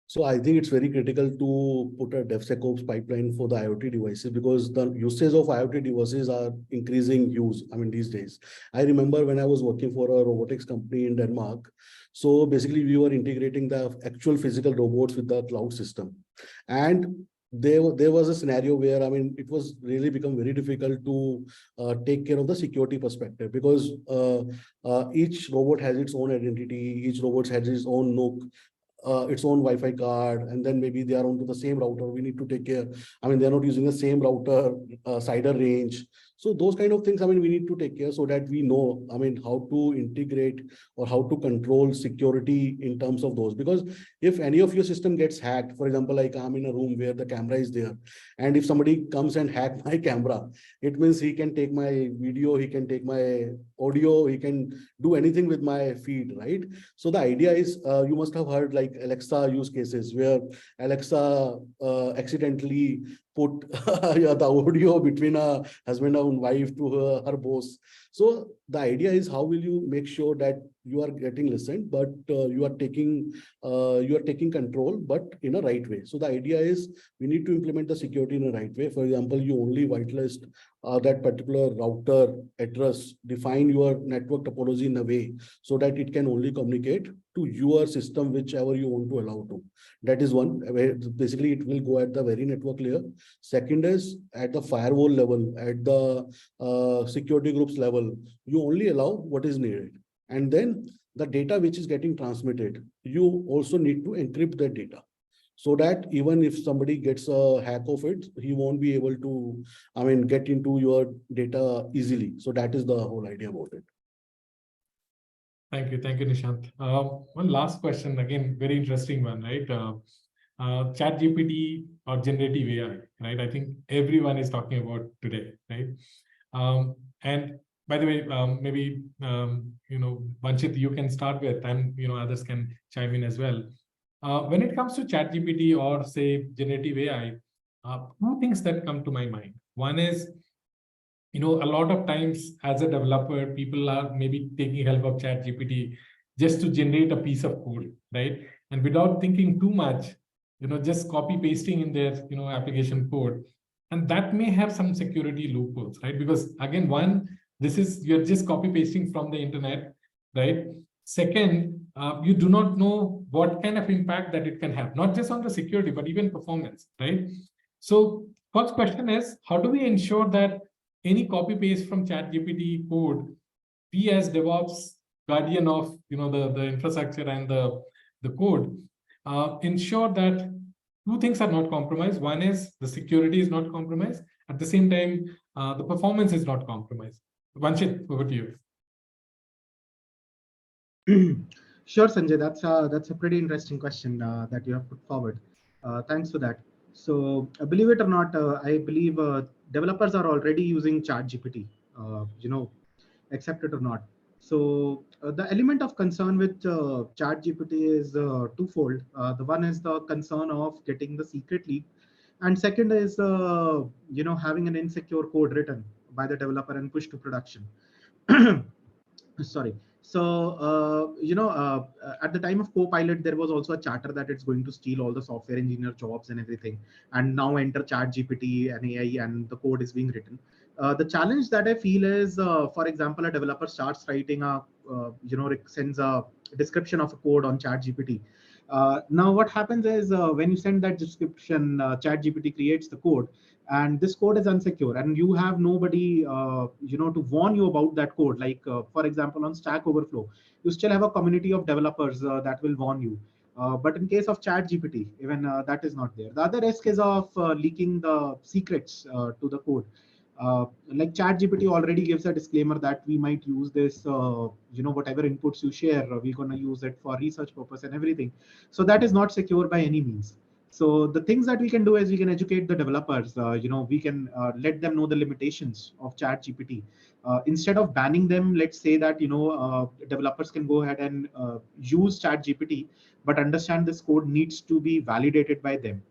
So I think it's very critical to put a DevSecOps pipeline for the IoT devices, because the usage of IoT devices are increasing huge. I mean, these days. I remember when I was working for a robotics company in Denmark. So basically we were integrating the actual physical robots with the cloud system. And there was a scenario where, I mean, it was really become very difficult to take care of the security perspective, because each robot has its own identity, each robot has its own NOC, its own Wi-Fi card, and then maybe they are onto the same router. We need to take care. I mean, they're not using the same router, CIDR range. So those kind of things, I mean, we need to take care so that we know, I mean, how to integrate or how to control security in terms of those. Because if any of your system gets hacked, for example, like I'm in a room where the camera is there, and if somebody comes and hack my camera, it means he can take my video, he can take my audio, he can do anything with my feed, right? So the idea is, you must have heard like Alexa use cases where Alexa accidentally put yeah, the audio between a husband and wife to her boss. So the idea is, how will you make sure that you are getting listened, but you are taking control, but in a right way. So the idea is, we need to implement the security in a right way. For example, you only whitelist that particular router address, define your network topology in a way so that it can only communicate to your system, whichever you want to allow to. That is one, where basically it will go at the very network layer. Second is at the firewall level, at the security groups level, you only allow what is needed. And then the data which is getting transmitted, you also need to encrypt that data, so that even if somebody gets a hack of it, he won't be able to, get into your data easily. So that is the whole idea about it.
Thank you, Nishant. One last question, again, very interesting one, right? ChatGPT or generative AI, right? I think everyone is talking about today, right? And by the way, maybe Vanchit, you can start with, and others can chime in as well. When it comes to ChatGPT or say generative AI, two things that come to my mind. One is, a lot of times as a developer, people are maybe taking help of ChatGPT just to generate a piece of code, right? And without thinking too much, just copy pasting in their, application code. And that may have some security loopholes, right? Because again, one, you're just copy pasting from the internet, right? Second, you do not know what kind of impact that it can have, not just on the security, but even performance, right? So first question is, how do we ensure that any copy paste from ChatGPT code, we as DevOps, guardian of the infrastructure and the code, ensure that two things are not compromised. One is the security is not compromised. At the same time, the performance is not compromised. Vanchit, over to you.
Sure, Sanjay. That's a pretty interesting question that you have put forward. Thanks for that. So, believe it or not, I believe developers are already using ChatGPT. Accept it or not. So, the element of concern with ChatGPT is twofold. The one is the concern of getting the secret leak, and second is having an insecure code written by the developer and pushed to production. Sorry. So at the time of Copilot, there was also a chatter that it's going to steal all the software engineer jobs and everything, and now enter ChatGPT and AI and the code is being written. The challenge that I feel is, for example, a developer starts writing sends a description of a code on ChatGPT. Now what happens is, when you send that description, ChatGPT creates the code, and this code is unsecure, and you have nobody to warn you about that code. Like for example, on Stack Overflow, you still have a community of developers that will warn you. But in case of ChatGPT, even that is not there. The other risk is of leaking the secrets to the code. Like ChatGPT already gives a disclaimer that we might use this, whatever inputs you share, we're going to use it for research purpose and everything. So that is not secure by any means. So the things that we can do is we can educate the developers. We can let them know the limitations of ChatGPT. Instead of banning them, let's say that developers can go ahead and use ChatGPT, but understand this code needs to be validated by them.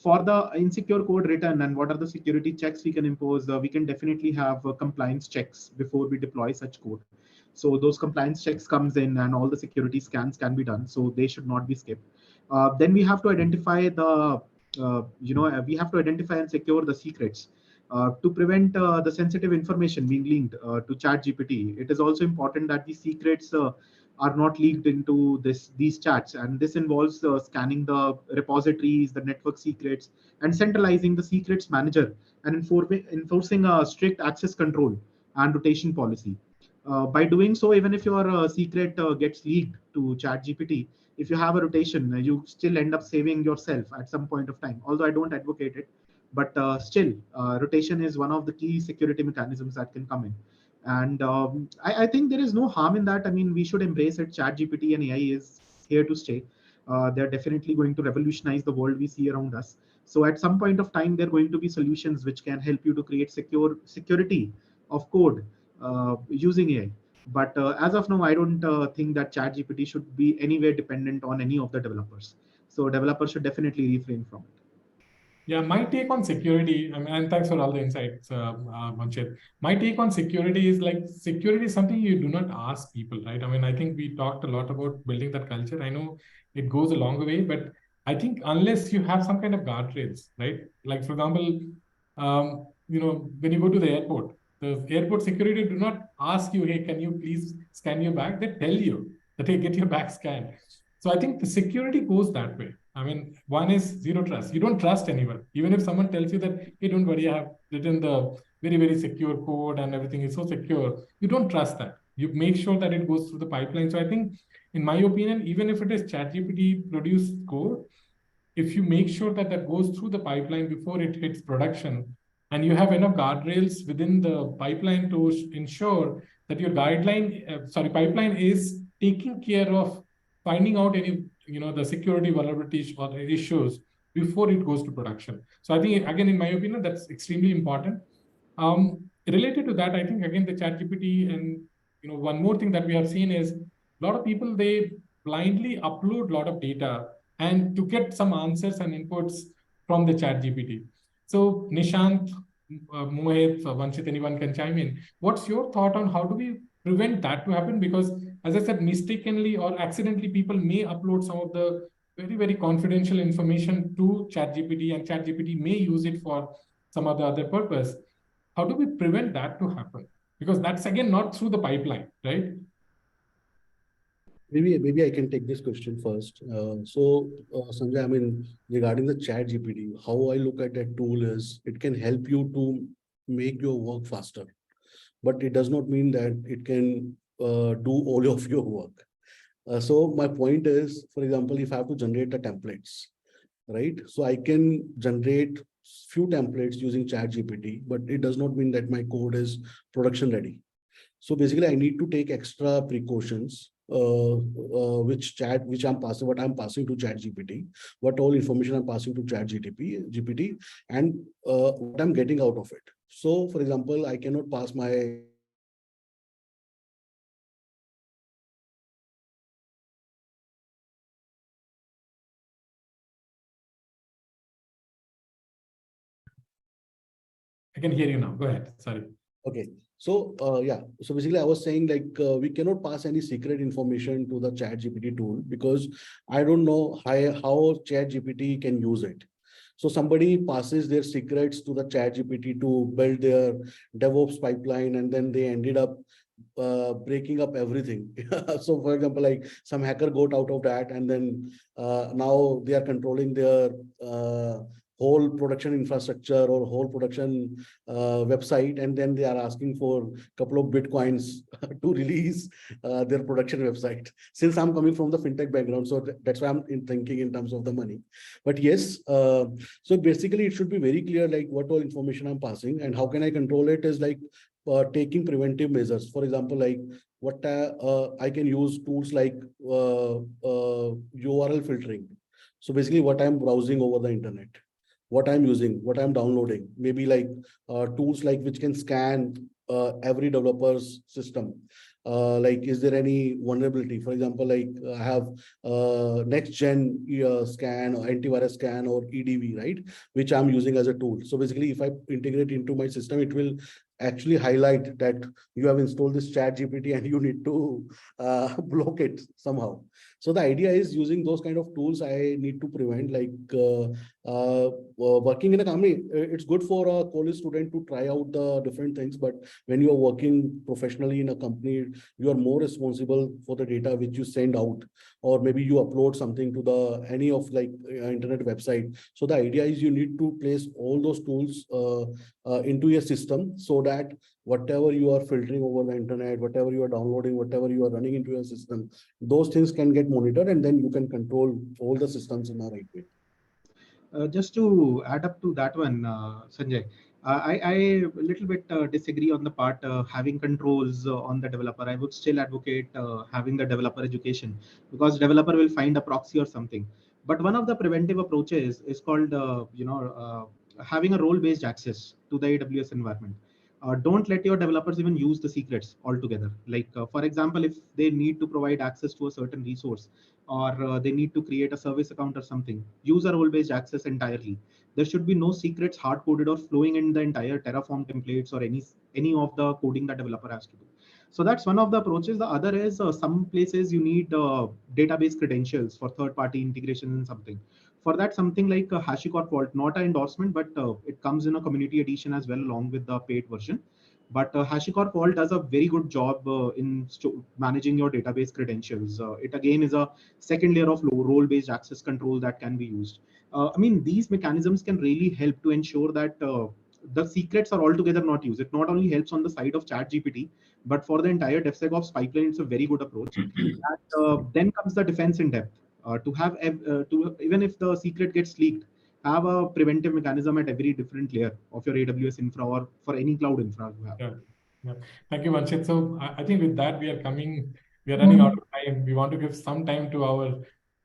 For the insecure code written and what are the security checks we can impose, we can definitely have compliance checks before we deploy such code. So those compliance checks comes in and all the security scans can be done. So they should not be skipped. Then we have to identify we have to identify and secure the secrets. To prevent the sensitive information being linked to ChatGPT, it is also important that the secrets are not leaked into these chats, and this involves scanning the repositories, the network secrets, and centralizing the secrets manager, and enforcing a strict access control and rotation policy. By doing so, even if your secret gets leaked to ChatGPT, if you have a rotation, you still end up saving yourself at some point of time. Although I don't advocate it, but still, rotation is one of the key security mechanisms that can come in. And I think there is no harm in that. I mean, we should embrace it. ChatGPT and AI is here to stay. They're definitely going to revolutionize the world we see around us. So at some point of time, there are going to be solutions which can help you to create security of code using AI. But as of now, I don't think that ChatGPT should be anywhere dependent on any of the developers. So developers should definitely refrain from it.
Yeah, my take on security, and thanks for all the insights, Manchit. My take on security is like security is something you do not ask people, right? I mean, I think we talked a lot about building that culture. I know it goes a long way, but I think unless you have some kind of guardrails, right? Like, for example, when you go to the airport security do not ask you, hey, can you please scan your bag? They tell you that, hey, get your bag scanned. So I think the security goes that way. I mean, one is zero trust. You don't trust anyone. Even if someone tells you that, hey, don't worry, I have written the very, very secure code and everything is so secure, you don't trust that. You make sure that it goes through the pipeline. So I think, in my opinion, even if it is ChatGPT produced code, if you make sure that that goes through the pipeline before it hits production, and you have enough guardrails within the pipeline to ensure that your pipeline is taking care of finding out any, the security vulnerabilities or issues before it goes to production. So I think, again, in my opinion, that's extremely important. Related to that, I think, again, the ChatGPT, and one more thing that we have seen is a lot of people, they blindly upload a lot of data and to get some answers and inputs from the ChatGPT. So Nishant, Mohit, Vanshit, anyone can chime in. What's your thought on how do we prevent that to happen? Because, as I said, mistakenly or accidentally, people may upload some of the very, very confidential information to ChatGPT, and ChatGPT may use it for some other purpose. How do we prevent that to happen? Because that's, again, not through the pipeline, right?
Maybe I can take this question first. Sanjay, I mean, regarding the Chat GPT, how I look at that tool is it can help you to make your work faster, but it does not mean that it can do all of your work. So my point is, for example, if I have to generate the templates, right? So I can generate few templates using Chat GPT, but it does not mean that my code is production ready. So basically, I need to take extra precautions, which I'm passing, what I'm passing to Chat GPT, what all information I'm passing to Chat GPT, and what I'm getting out of it. So, for example, I cannot pass my
I can hear you now. Go ahead. Sorry.
Okay. So yeah, so basically I was saying like we cannot pass any secret information to the Chat GPT tool because I don't know how Chat GPT can use it. So somebody passes their secrets to the Chat GPT to build their DevOps pipeline, and then they ended up breaking up everything. So for example, like some hacker got out of that, and then now they are controlling their whole production infrastructure or whole production website, and then they are asking for a couple of bitcoins to release their production website. Since I'm coming from the fintech background, so that's why I'm thinking in terms of the money. But yes, so basically it should be very clear like what all information I'm passing and how can I control it is like taking preventive measures. For example, like what I can use tools like URL filtering. So basically what I'm browsing over the internet, what I'm using, what I'm downloading, maybe like tools like which can scan every developer's system. Like, is there any vulnerability? For example, like I have next gen scan or antivirus scan or EDV, right? Which I'm using as a tool. So basically, if I integrate into my system, it will actually highlight that you have installed this Chat GPT and you need to block it somehow. So the idea is using those kind of tools I need to prevent, like working in a company. It's good for a college student to try out the different things, but when you are working professionally in a company, you are more responsible for the data which you send out, or maybe you upload something to the any of like internet website. So the idea is you need to place all those tools into your system so that whatever you are filtering over the internet, whatever you are downloading, whatever you are running into your system, those things can get monitored, and then you can control all the systems in the right way.
Just to add up to that one, Sanjay, I a little bit disagree on the part having controls on the developer. I would still advocate having the developer education, because developer will find a proxy or something. But one of the preventive approaches is called, having a role-based access to the AWS environment. Don't let your developers even use the secrets altogether. Like, for example, if they need to provide access to a certain resource, or they need to create a service account or something, use a role-based access entirely. There should be no secrets hard-coded or flowing in the entire Terraform templates or any of the coding that developer has to do. So that's one of the approaches. The other is some places you need database credentials for third-party integration and something. For that, something like a HashiCorp Vault, not an endorsement, but it comes in a community edition as well, along with the paid version. But HashiCorp Vault does a very good job in managing your database credentials. It again is a second layer of role-based access control that can be used. I mean, these mechanisms can really help to ensure that the secrets are altogether not used. It not only helps on the side of ChatGPT, but for the entire DevSecOps pipeline, it's a very good approach. And then comes the defense in depth. To even if the secret gets leaked, have a preventive mechanism at every different layer of your AWS infra or for any cloud infra you have.
Yeah. Yeah. Thank you, Vanshit. So I think with that, we are running out of time. We want to give some time to our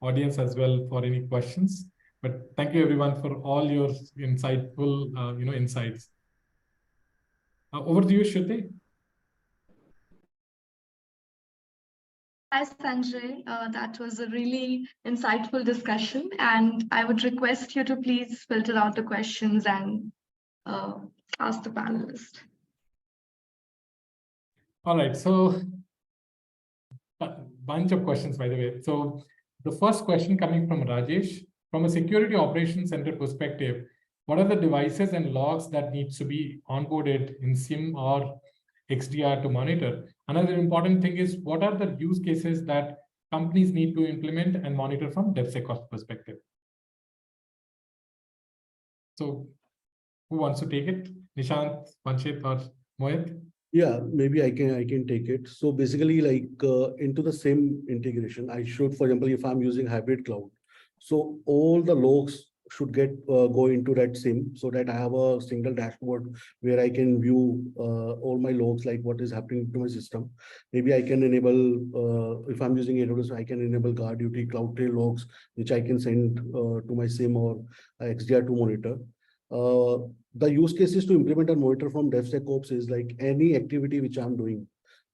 audience as well for any questions. But thank you everyone for all your insightful, insights. Over to you, Shruti.
Hi, Sanjay. That was a really insightful discussion, and I would request you to please filter out the questions and ask the panelists.
All right, so a bunch of questions, by the way. So the first question coming from Rajesh, from a security operations center perspective, what are the devices and logs that needs to be onboarded in SIEM or XDR to monitor? Another important thing is, what are the use cases that companies need to implement and monitor from DevSecOps perspective? So who wants to take it? Nishant, Vanshit, or Mohit?
Yeah, maybe I can take it. So basically, like into the same integration, I should, for example, if I'm using hybrid cloud, so all the logs should go into that SIEM, so that I have a single dashboard where I can view all my logs, like what is happening to my system. Maybe I can enable, if I'm using AWS, I can enable guard duty, CloudTrail logs, which I can send to my SIEM or XDR to monitor. The use cases to implement and monitor from DevSecOps is like any activity which I'm doing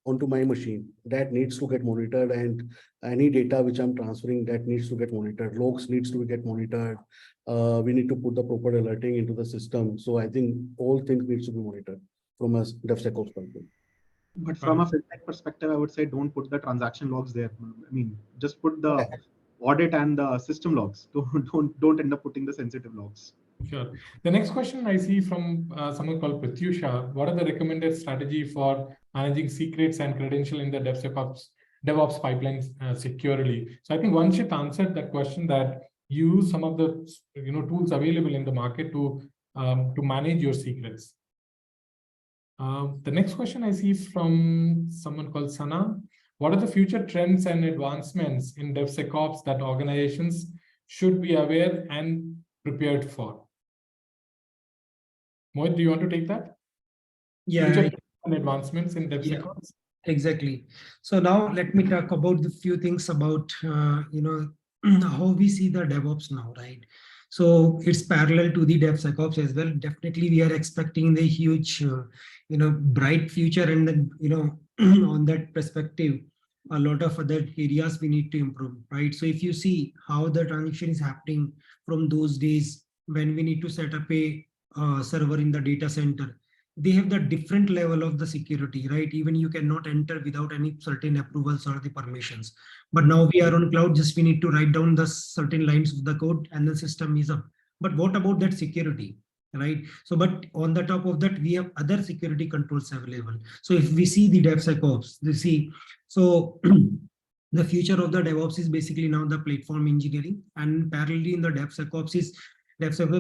onto my machine that needs to get monitored, and any data which I'm transferring that needs to get monitored. Logs needs to get monitored. We need to put the proper alerting into the system. So I think all things needs to be monitored from a DevSecOps perspective.
But from a fintech perspective, I would say don't put the transaction logs there. I mean, just put the audit and the system logs. Don't end up putting the sensitive logs.
Sure. The next question I see from someone called Pratyusha. What are the recommended strategy for managing secrets and credential in the DevOps pipelines securely? So I think Vanshit answered that question, that you use some of the tools available in the market to manage your secrets. The next question I see from someone called Sana. What are the future trends and advancements in DevSecOps that organizations should be aware and prepared for? Mohit, do you want to take that?
Yeah.
Future and advancements in DevSecOps?
Yeah, exactly. So now let me talk about the few things about how we see the DevOps now, right? So it's parallel to the DevSecOps as well. Definitely, we are expecting the huge, bright future, and then on that perspective, a lot of other areas we need to improve, right? So if you see how the transition is happening from those days when we need to set up a server in the data center, they have the different level of the security, right? Even you cannot enter without any certain approvals or the permissions. But now we are on cloud, just we need to write down the certain lines of the code and the system is up. But what about that security, right? So, but on the top of that, we have other security controls available. So if we see the DevSecOps, so the future of the DevOps is basically now the platform engineering, and parallelly in the DevSecOps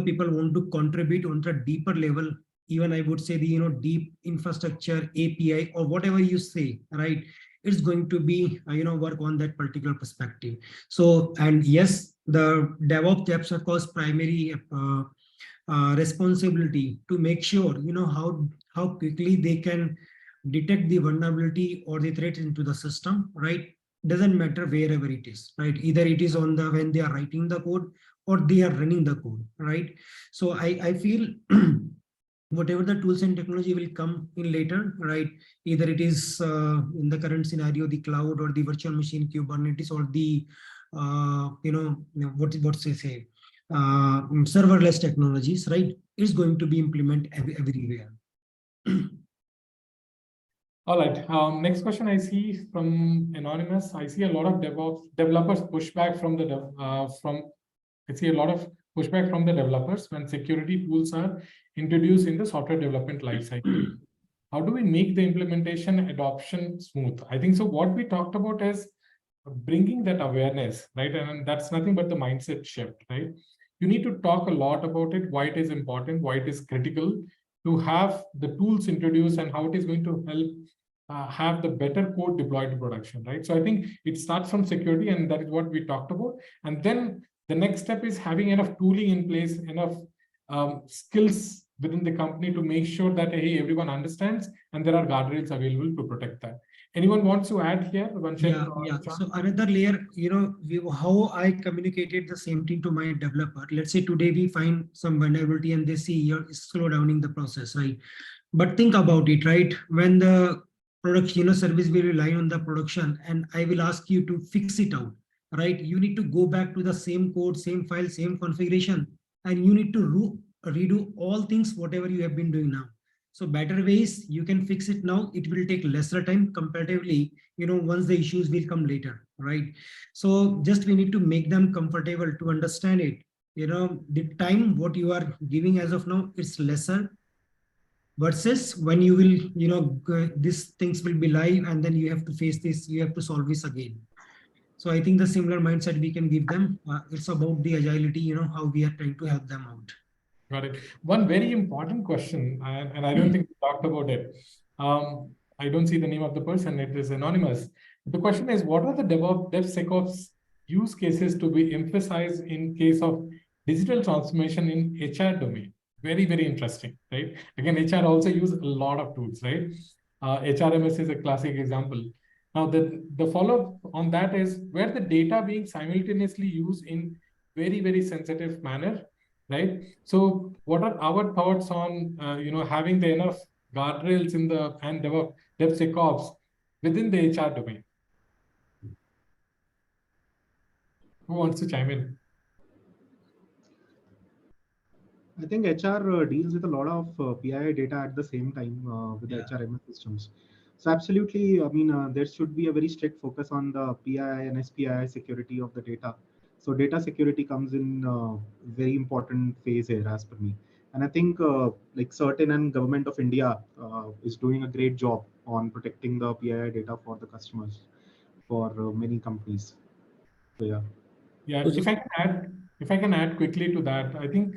people want to contribute on the deeper level. Even I would say the deep infrastructure, API, or whatever you say, right? It's going to be work on that particular perspective. So, and yes, the DevSecOps primary responsibility to make sure how quickly they can detect the vulnerability or the threat into the system, right? Doesn't matter wherever it is, right? Either it is on when they are writing the code or they are running the code, right? So I feel whatever the tools and technology will come in later, right? Either it is in the current scenario, the cloud or the virtual machine, Kubernetes, or the what's they say, serverless technologies, right? Is going to be implemented everywhere.
All right. Next question I see from Anonymous. I see a lot of DevOps developers pushback from the I see a lot of pushback from the developers when security tools are introduced in the software development lifecycle. How do we make the implementation adoption smooth? I think so. What we talked about is bringing that awareness, right? And that's nothing but the mindset shift, right? You need to talk a lot about it, why it is important, why it is critical to have the tools introduced and how it is going to help have the better code deployed to production, right? So I think it starts from security, and that is what we talked about. And then the next step is having enough tooling in place, enough skills within the company to make sure that, hey, everyone understands and there are guardrails available to protect that. Anyone wants to add here?
Yeah. So another layer, how I communicated the same thing to my developer. Let's say today we find some vulnerability and they see you're slow downing the process, right? But think about it, right? When the production, service will rely on the production, and I will ask you to fix it out, right? You need to go back to the same code, same file, same configuration, and you need to redo all things, whatever you have been doing now. So better ways, you can fix it now. It will take lesser time comparatively, once the issues will come later, right? So just we need to make them comfortable to understand it. The time what you are giving as of now, it's lesser versus when you will, these things will be live and then you have to face this, you have to solve this again. So I think the similar mindset we can give them. It's about the agility, how we are trying to help them out.
Got it. One very important question, and I don't think we talked about it. I don't see the name of the person, it is anonymous. The question is, what are the DevSecOps use cases to be emphasized in case of digital transformation in HR domain? Very, very interesting, right? Again, HR also use a lot of tools, right? HRMS is a classic example. Now, the follow-up on that is where the data being simultaneously used in very, very sensitive manner, right? So what are our thoughts on, having the enough guardrails in the and DevSecOps within the HR domain? Who wants to chime in?
I think HR deals with a lot of PII data at the same time with the HRMS systems. So absolutely, I mean, there should be a very strict focus on the PII and SPII security of the data. So data security comes in very important phase here as per me. And I think like certain and government of India is doing a great job on protecting the PII data for the customers for many companies. So yeah.
Yeah, if I can add quickly to that, I think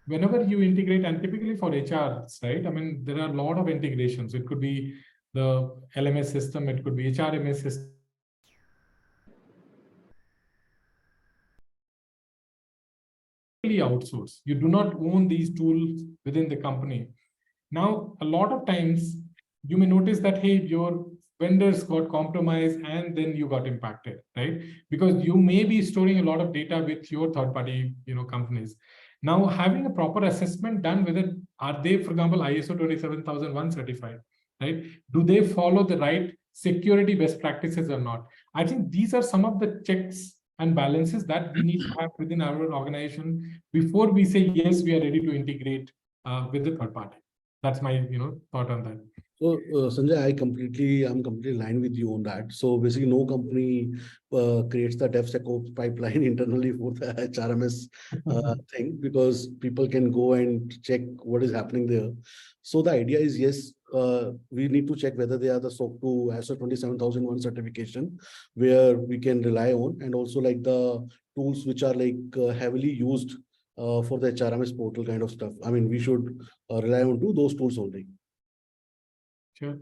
whenever you integrate, and typically for HRs, right? I mean, there are a lot of integrations. It could be the LMS system, it could be HRMS system. Outsource. You do not own these tools within the company. Now, a lot of times you may notice that, hey, your vendors got compromised and then you got impacted, right? Because you may be storing a lot of data with your third-party, companies. Now, having a proper assessment done with it, are they, for example, ISO 27001 certified, right? Do they follow the right security best practices or not? I think these are some of the checks and balances that we need to have within our organization before we say, yes, we are ready to integrate with the third party. That's my thought on that.
So Sanjay, I'm completely aligned with you on that. So basically, no company creates the DevSecOps pipeline internally for the HRMS thing, because people can go and check what is happening there. So the idea is, yes, we need to check whether they are the SOC 2 ISO 27001 certification, where we can rely on, and also like the tools which are like heavily used for the HRMS portal kind of stuff. I mean, we should rely on to those tools only.
Sure.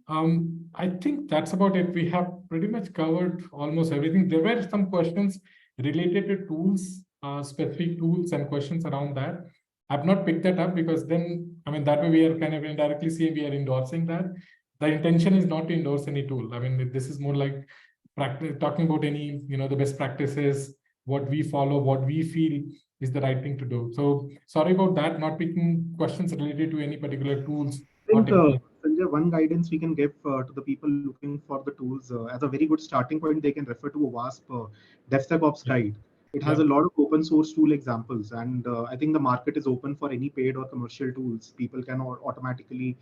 I think that's about it. We have pretty much covered almost everything. There were some questions related to tools, specific tools and questions around that. I've not picked that up because then, I mean, that way we are kind of indirectly saying we are endorsing that. The intention is not to endorse any tool. I mean, this is more like talking about any, the best practices, what we follow, what we feel is the right thing to do. So sorry about that, not picking questions related to any particular tools.
I think, Sanjay, one guidance we can give to the people looking for the tools as a very good starting point, they can refer to a WASP DevSecOps guide. It has a lot of open source tool examples, and I think the market is open for any paid or commercial tools. People can automatically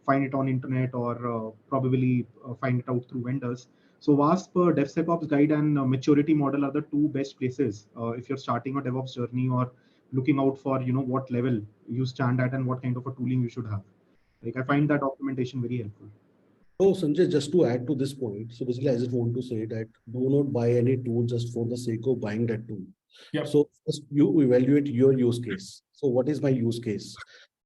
find it on internet or probably find it out through vendors. So WASP DevSecOps guide and maturity model are the two best places if you're starting a DevOps journey or looking out for what level you stand at and what kind of a tooling you should have. Like I find that documentation very helpful.
So Sanjay, just to add to this point, so basically I just want to say that do not buy any tool just for the sake of buying that tool.
Yep.
So first you evaluate your use case. So what is my use case?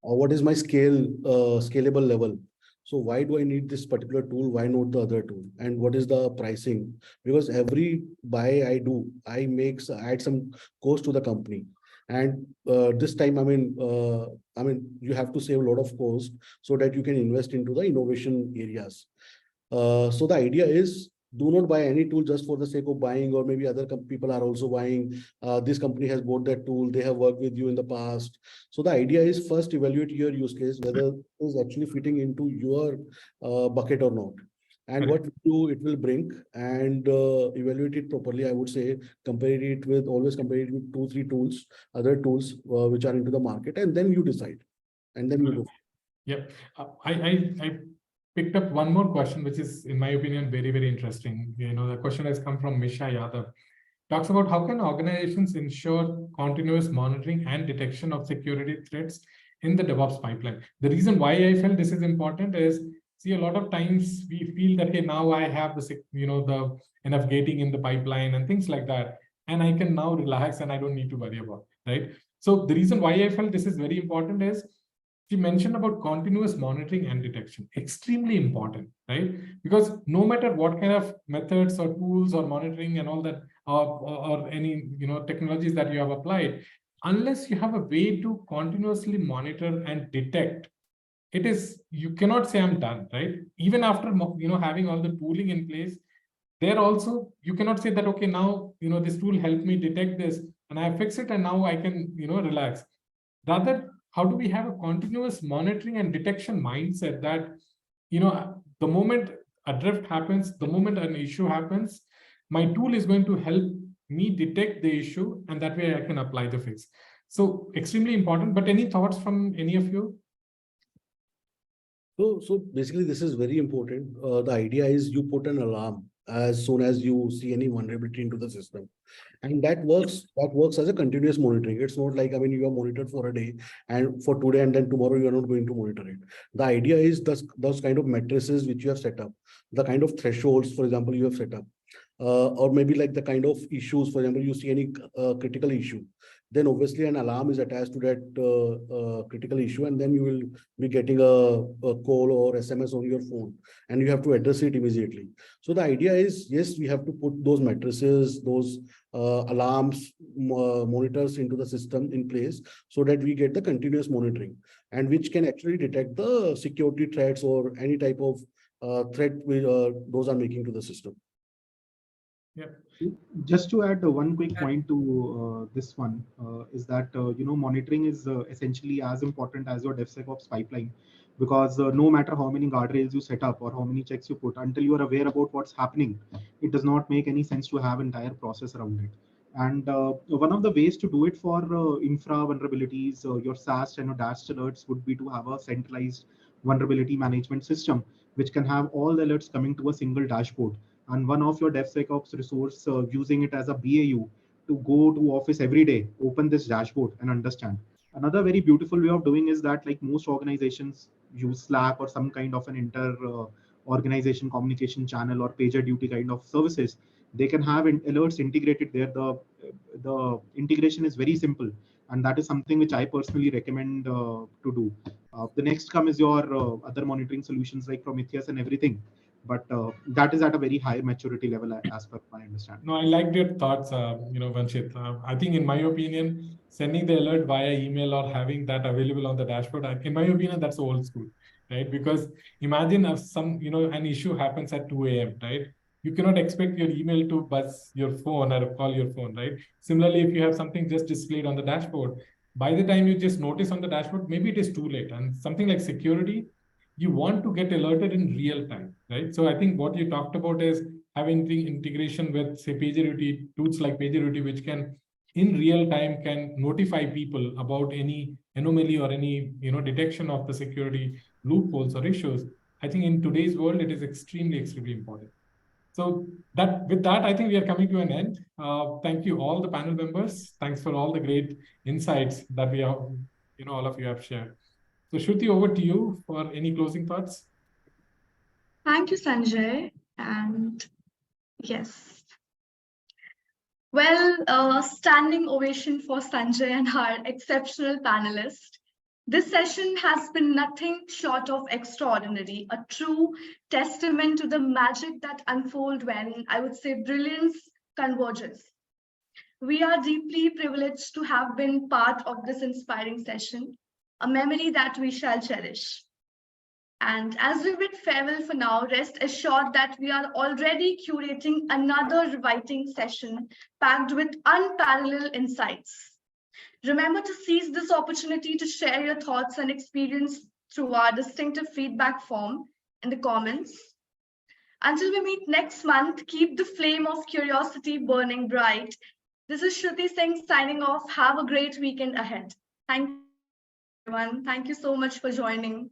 Or what is my scalable level? So why do I need this particular tool? Why not the other tool? And what is the pricing? Because every buy I do, I add some cost to the company. And this time, I mean, you have to save a lot of cost so that you can invest into the innovation areas. So the idea is do not buy any tool just for the sake of buying, or maybe other people are also buying. This company has bought that tool. They have worked with you in the past. So the idea is first evaluate your use case, whether it is actually fitting into your bucket or not. And what it will bring, and evaluate it properly. I would say always compare it with 2-3 tools, other tools which are into the market, and then you decide, and then you go.
Yep. I picked up one more question, which is, in my opinion, very, very interesting. The question has come from Misha Yadav. Talks about how can organizations ensure continuous monitoring and detection of security threats in the DevOps pipeline. The reason why I felt this is important is, see, a lot of times we feel that, hey, now I have the enough gating in the pipeline and things like that, and I can now relax and I don't need to worry about it, right? So the reason why I felt this is very important is, she mentioned about continuous monitoring and detection, extremely important, right? Because no matter what kind of methods or tools or monitoring and all that, or any technologies that you have applied, unless you have a way to continuously monitor and detect, you cannot say I'm done, right? Even after having all the tooling in place, there also you cannot say that, okay, now this tool helped me detect this and I fix it and now I can relax. Rather, how do we have a continuous monitoring and detection mindset that the moment a drift happens, the moment an issue happens, my tool is going to help me detect the issue, and that way I can apply the fix. So extremely important. But any thoughts from any of you?
So basically, this is very important. The idea is you put an alarm as soon as you see any vulnerability into the system, and that works as a continuous monitoring. It's not like, I mean, you are monitored for a day and for today, and then tomorrow you are not going to monitor it. The idea is those kind of matrices which you have set up, the kind of thresholds, for example, you have set up, or maybe like the kind of issues. For example, you see any critical issue, then obviously an alarm is attached to that critical issue, and then you will be getting a call or SMS on your phone, and you have to address it immediately. So the idea is, yes, we have to put those matrices, those alarms, monitors into the system in place, so that we get the continuous monitoring, and which can actually detect the security threats or any type of threat those are making to the system.
Yep.
Just to add one quick point to this one is that monitoring is essentially as important as your DevSecOps pipeline, because no matter how many guardrails you set up or how many checks you put, until you are aware about what's happening, it does not make any sense to have entire process around it. And one of the ways to do it for infra vulnerabilities, your SAST and your DAST alerts would be to have a centralized vulnerability management system, which can have all the alerts coming to a single dashboard, and one of your DevSecOps resource using it as a BAU to go to office every day, open this dashboard and understand. Another very beautiful way of doing is that, like most organizations use Slack or some kind of an organization communication channel or pager duty kind of services, they can have alerts integrated there. The integration is very simple, and that is something which I personally recommend to do. The next come is your other monitoring solutions like Prometheus and everything, but that is at a very high maturity level as per my understanding.
No, I liked your thoughts, Vanshit. I think, in my opinion, sending the alert via email or having that available on the dashboard, in my opinion, that's old school, right? Because imagine if an issue happens at 2 a.m., right? you cannot expect your email to buzz your phone or call your phone, right? Similarly, if you have something just displayed on the dashboard, by the time you just notice on the dashboard, maybe it is too late. And something like security, you want to get alerted in real time, right? So I think what you talked about is having the integration with, say, PagerDuty, tools like PagerDuty, which can in real time can notify people about any anomaly or any detection of the security loopholes or issues. I think in today's world, it is extremely, extremely important. So with that, I think we are coming to an end. Thank you all the panel members. Thanks for all the great insights that we have, all of you have shared. So Shruti, over to you for any closing thoughts.
Thank you, Sanjay. And yes. Well, standing ovation for Sanjay and our exceptional panelists. This session has been nothing short of extraordinary, a true testament to the magic that unfolds when, I would say, brilliance converges. We are deeply privileged to have been part of this inspiring session, a memory that we shall cherish. And as we bid farewell for now, rest assured that we are already curating another reviving session packed with unparalleled insights. Remember to seize this opportunity to share your thoughts and experience through our distinctive feedback form in the comments. Until we meet next month, keep the flame of curiosity burning bright. This is Shruti Singh signing off. Have a great weekend ahead. Thank you, everyone. Thank you so much for joining.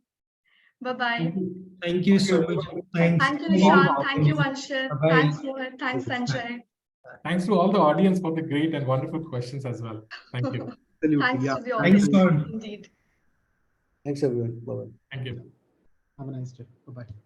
Bye-bye.
Thank you so much.
Thank you, Nishant. Thank you, Vanshit.
Bye-bye.
Thanks, Mohit. Thanks, Sanjay.
Thanks to all the audience for the great and wonderful questions as well. Thank you.
Thanks to the
Thanks,
audience.
God.
Indeed.
Thanks, everyone. Bye-bye.
Thank you.
Have a nice day. Bye-bye.